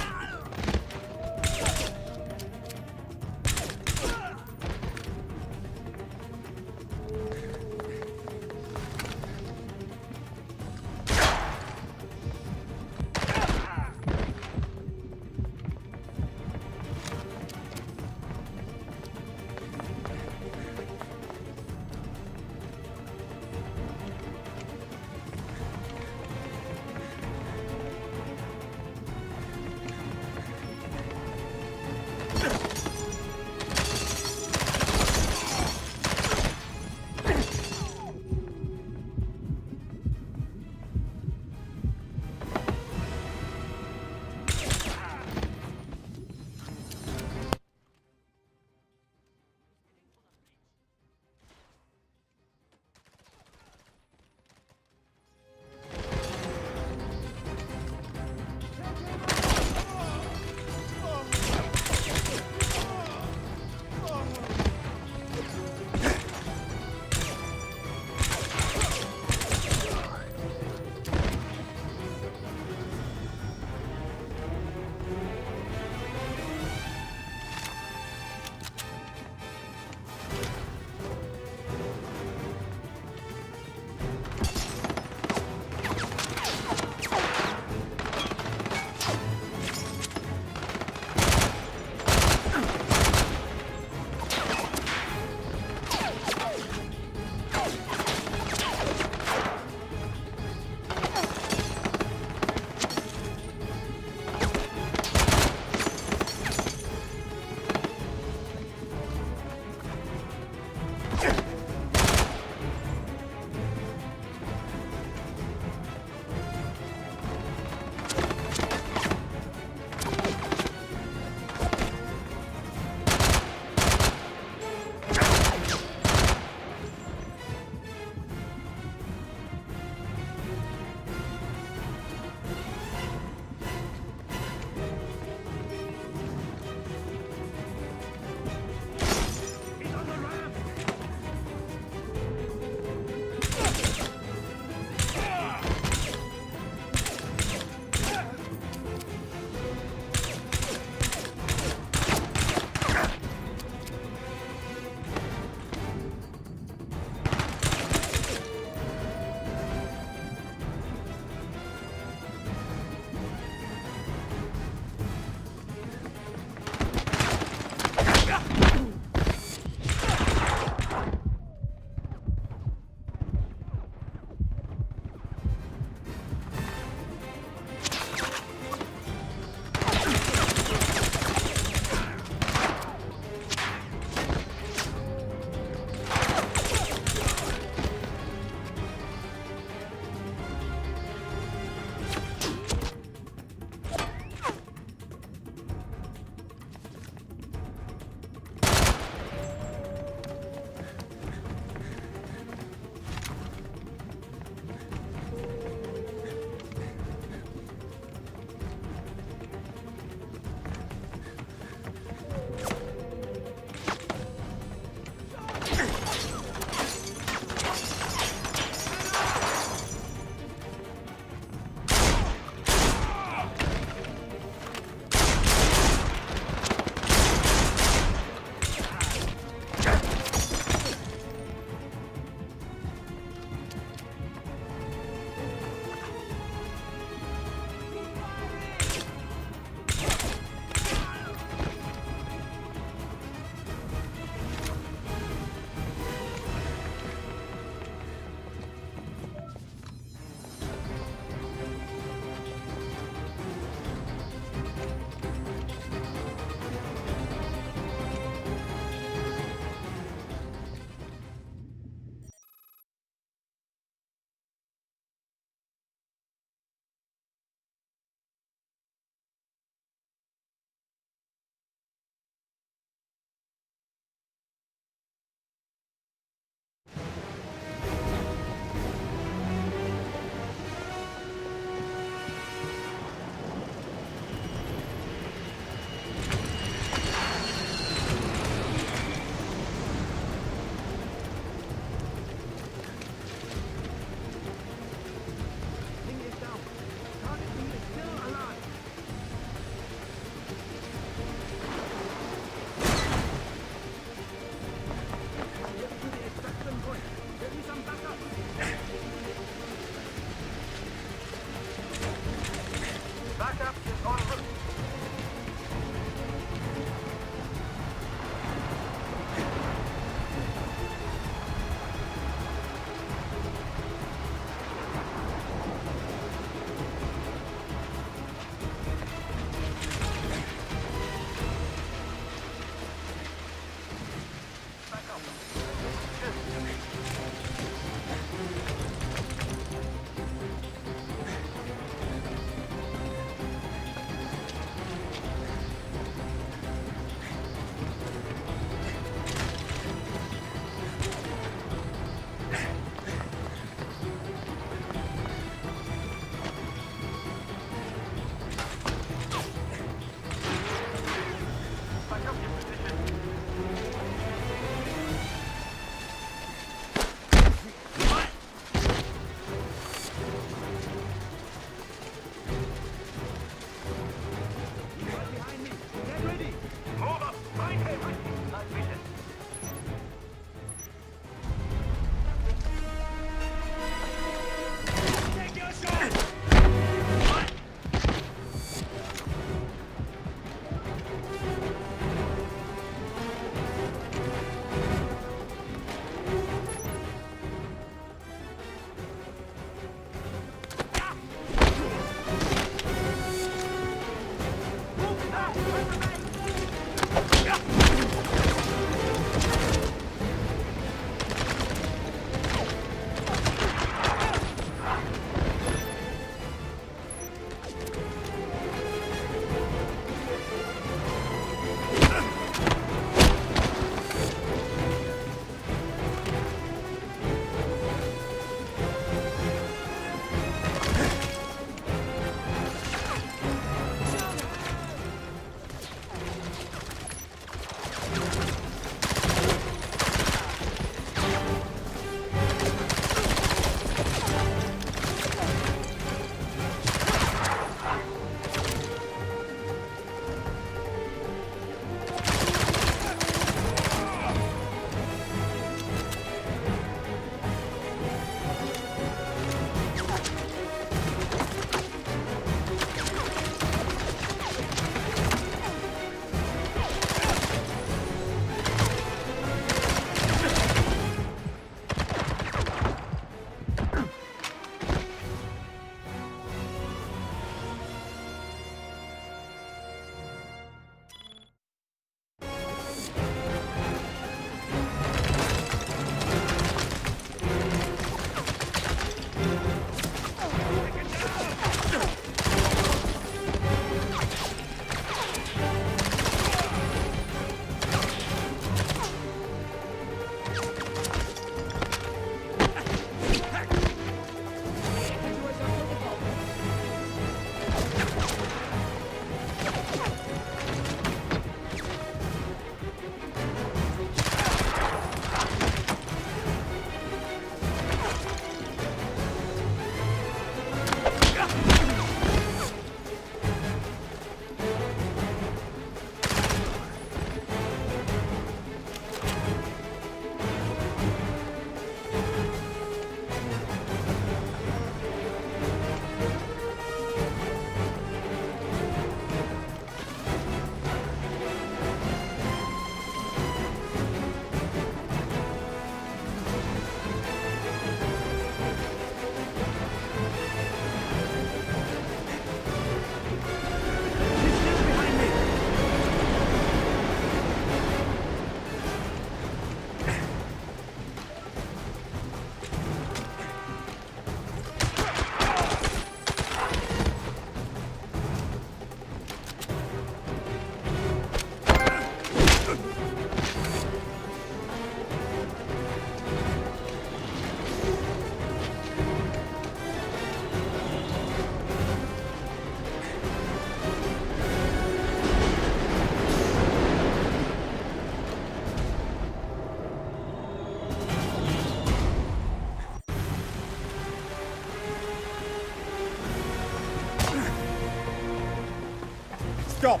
Stop!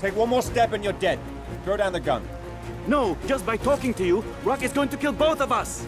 Take one more step and you're dead. Throw down the gun. No, just by talking to you, Rock is going to kill both of us!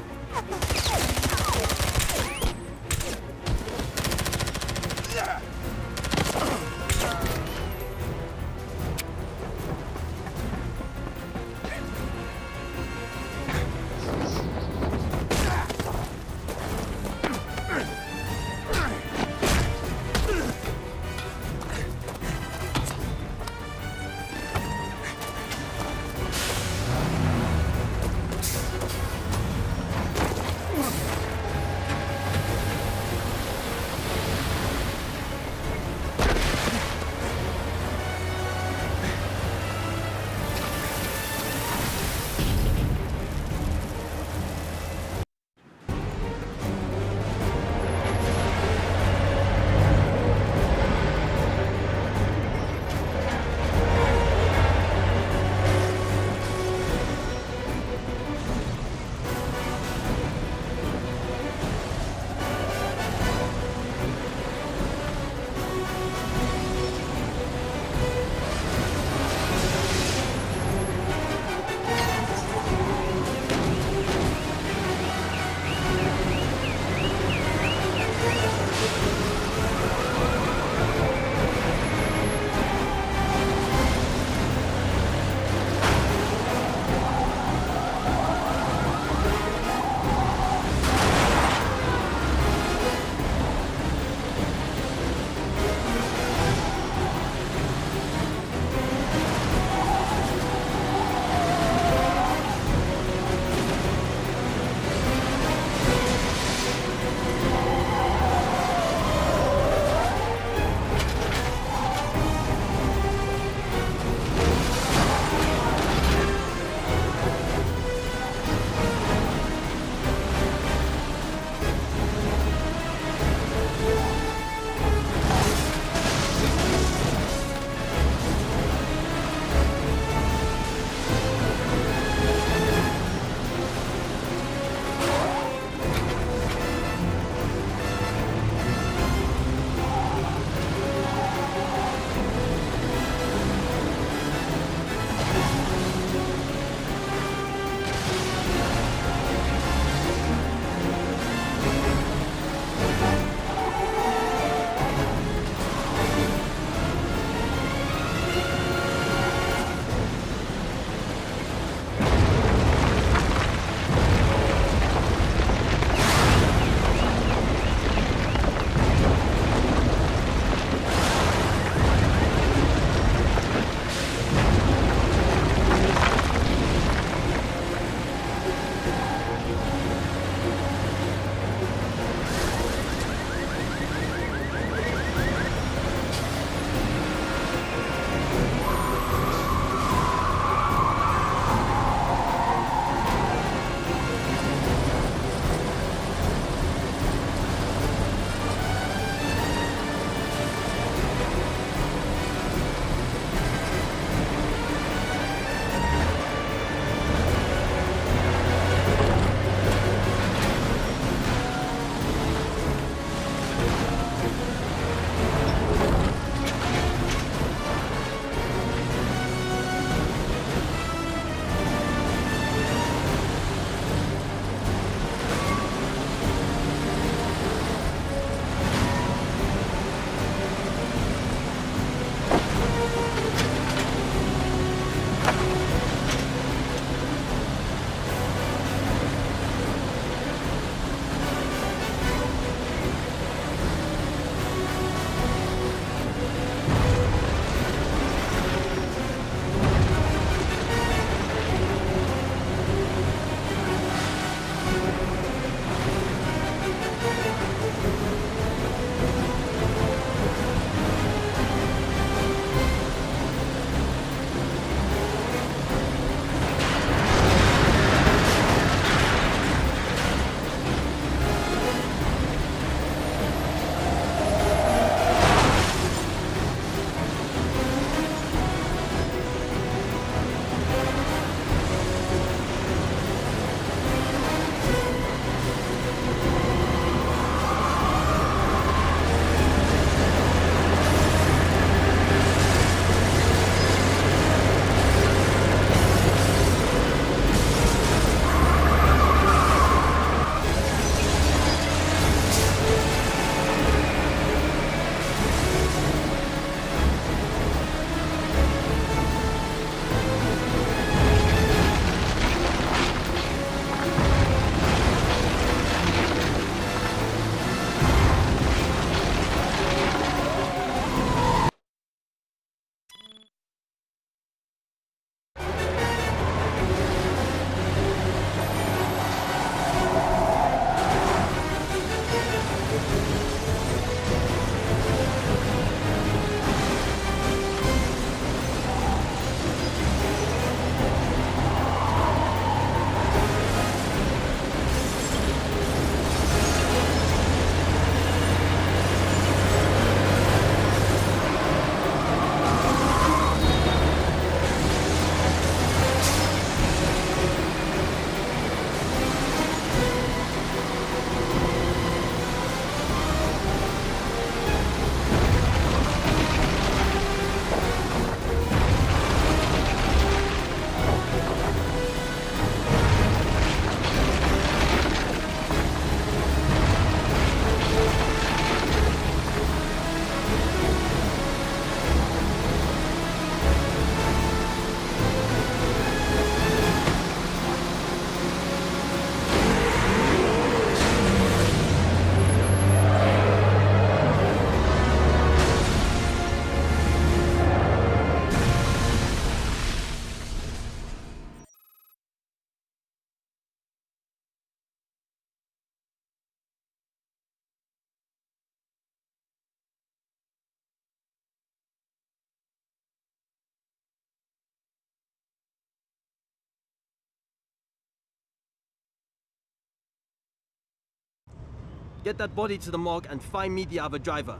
Get that body to the morgue and find me the other driver.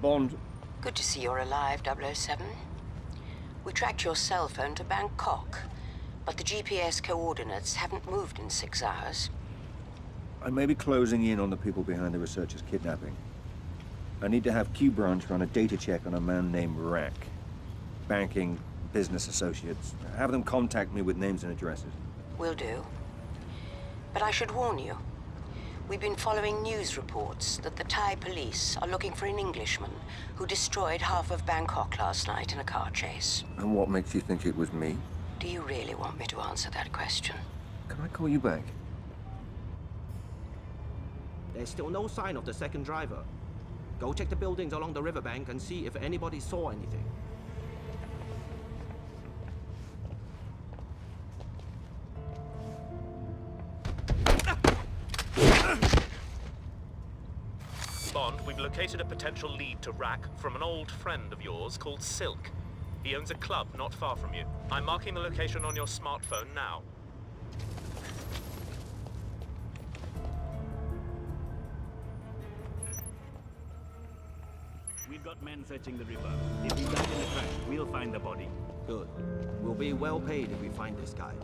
Bond. Good to see you're alive, 007. We tracked your cell phone to Bangkok, but the GPS coordinates haven't moved in 6 hours. I may be closing in on the people behind the researcher's kidnapping. I need to have Q Branch run a data check on a man named Rack. Banking, business associates. Have them contact me with names and addresses. Will do. But I should warn you. We've been following news reports that the Thai police are looking for an Englishman who destroyed half of Bangkok last night in a car chase. And what makes you think it was me? Do you really want me to answer that question? Can I call you back? There's still no sign of the second driver. Go check the buildings along the riverbank and see if anybody saw anything. Bond, we've located a potential lead to Rack from an old friend of yours called Silk. He owns a club not far from you. I'm marking the location on your smartphone now. We've got men searching the river. If he died in a crash, we'll find the body. Good. We'll be well paid if we find this guy.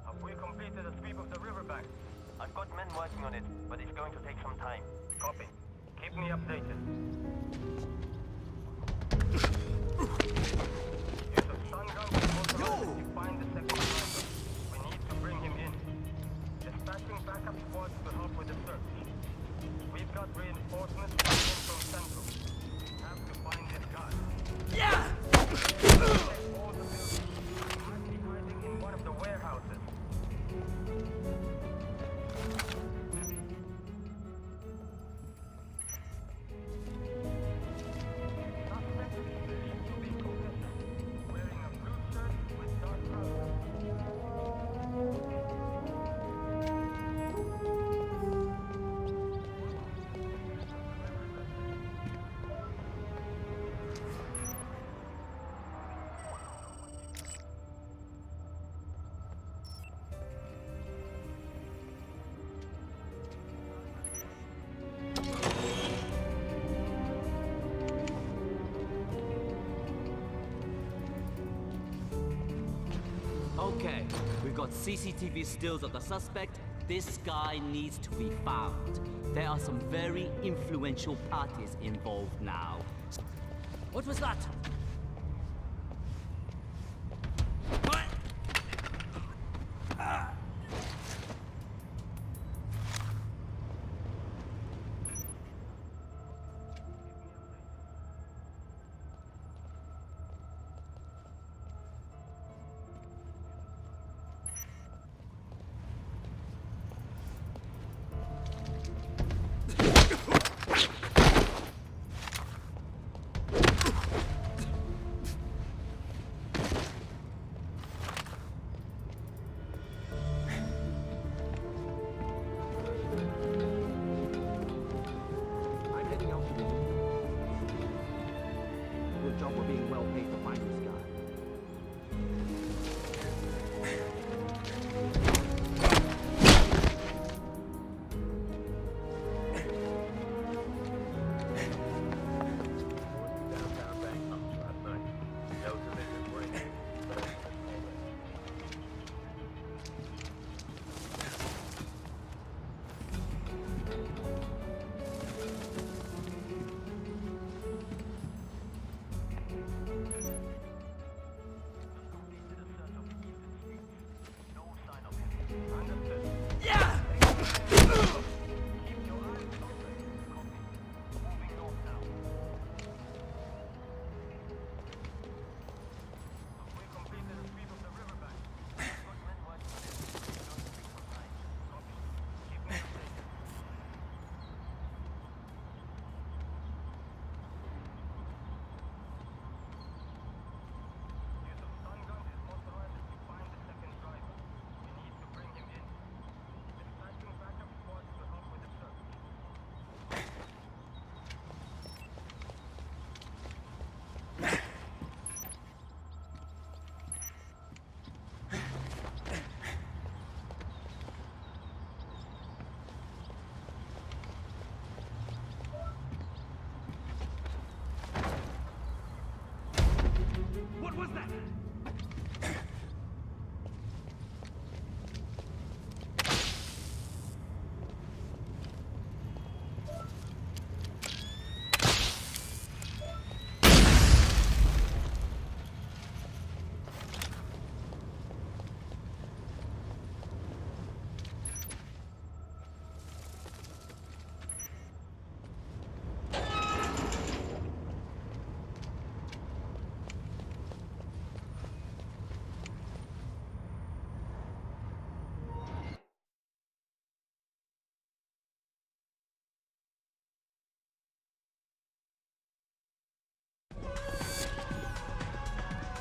Have we completed a sweep of the riverbank? I've got men working on it, but it's going to take some time. Copy. Keep me updated. Use a stun gun to find the second driver. We need to bring him in. Dispatching backup squads to help with the search. We've got reinforcements coming in from Central. We have to find this guy. Yeah! All the buildings. He might be hiding in one of the warehouses. Okay, we've got CCTV stills of the suspect. This guy needs to be found. There are some very influential parties involved now. What was that? No sign of him. What was that?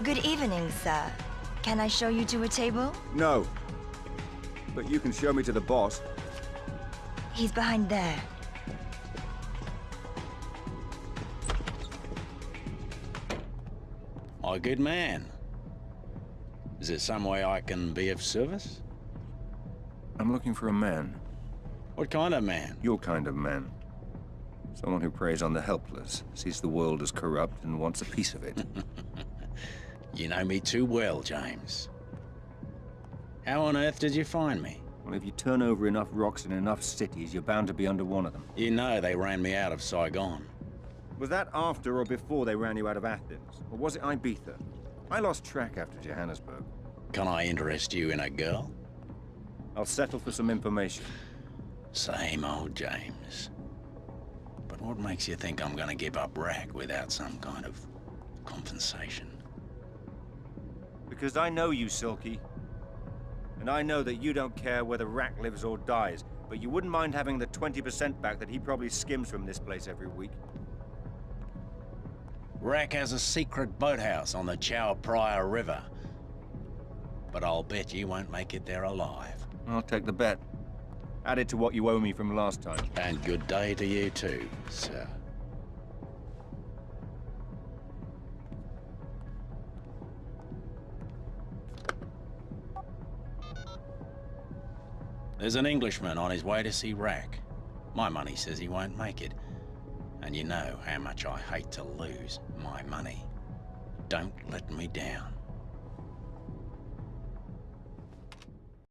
Good evening, sir. Can I show you to a table? No. But you can show me to the boss. He's behind there. Oh, good man. Is there some way I can be of service? I'm looking for a man. What kind of man? Your kind of man. Someone who preys on the helpless, sees the world as corrupt, and wants a piece of it. You know me too well, James. How on earth did you find me? Well, if you turn over enough rocks in enough cities, you're bound to be under one of them. You know they ran me out of Saigon. Was that after or before they ran you out of Athens? Or was it Ibiza? I lost track after Johannesburg. Can I interest you in a girl? I'll settle for some information. Same old James. But what makes you think I'm gonna give up Rack without some kind of compensation? Because I know you, Silky. And I know that you don't care whether Rack lives or dies, but you wouldn't mind having the 20% back that he probably skims from this place every week. Rack has a secret boathouse on the Chow Prior River. But I'll bet you won't make it there alive. I'll take the bet. Add it to what you owe me from last time. And good day to you too, sir. There's an Englishman on his way to see Rack. My money says he won't make it. And you know how much I hate to lose my money. Don't let me down.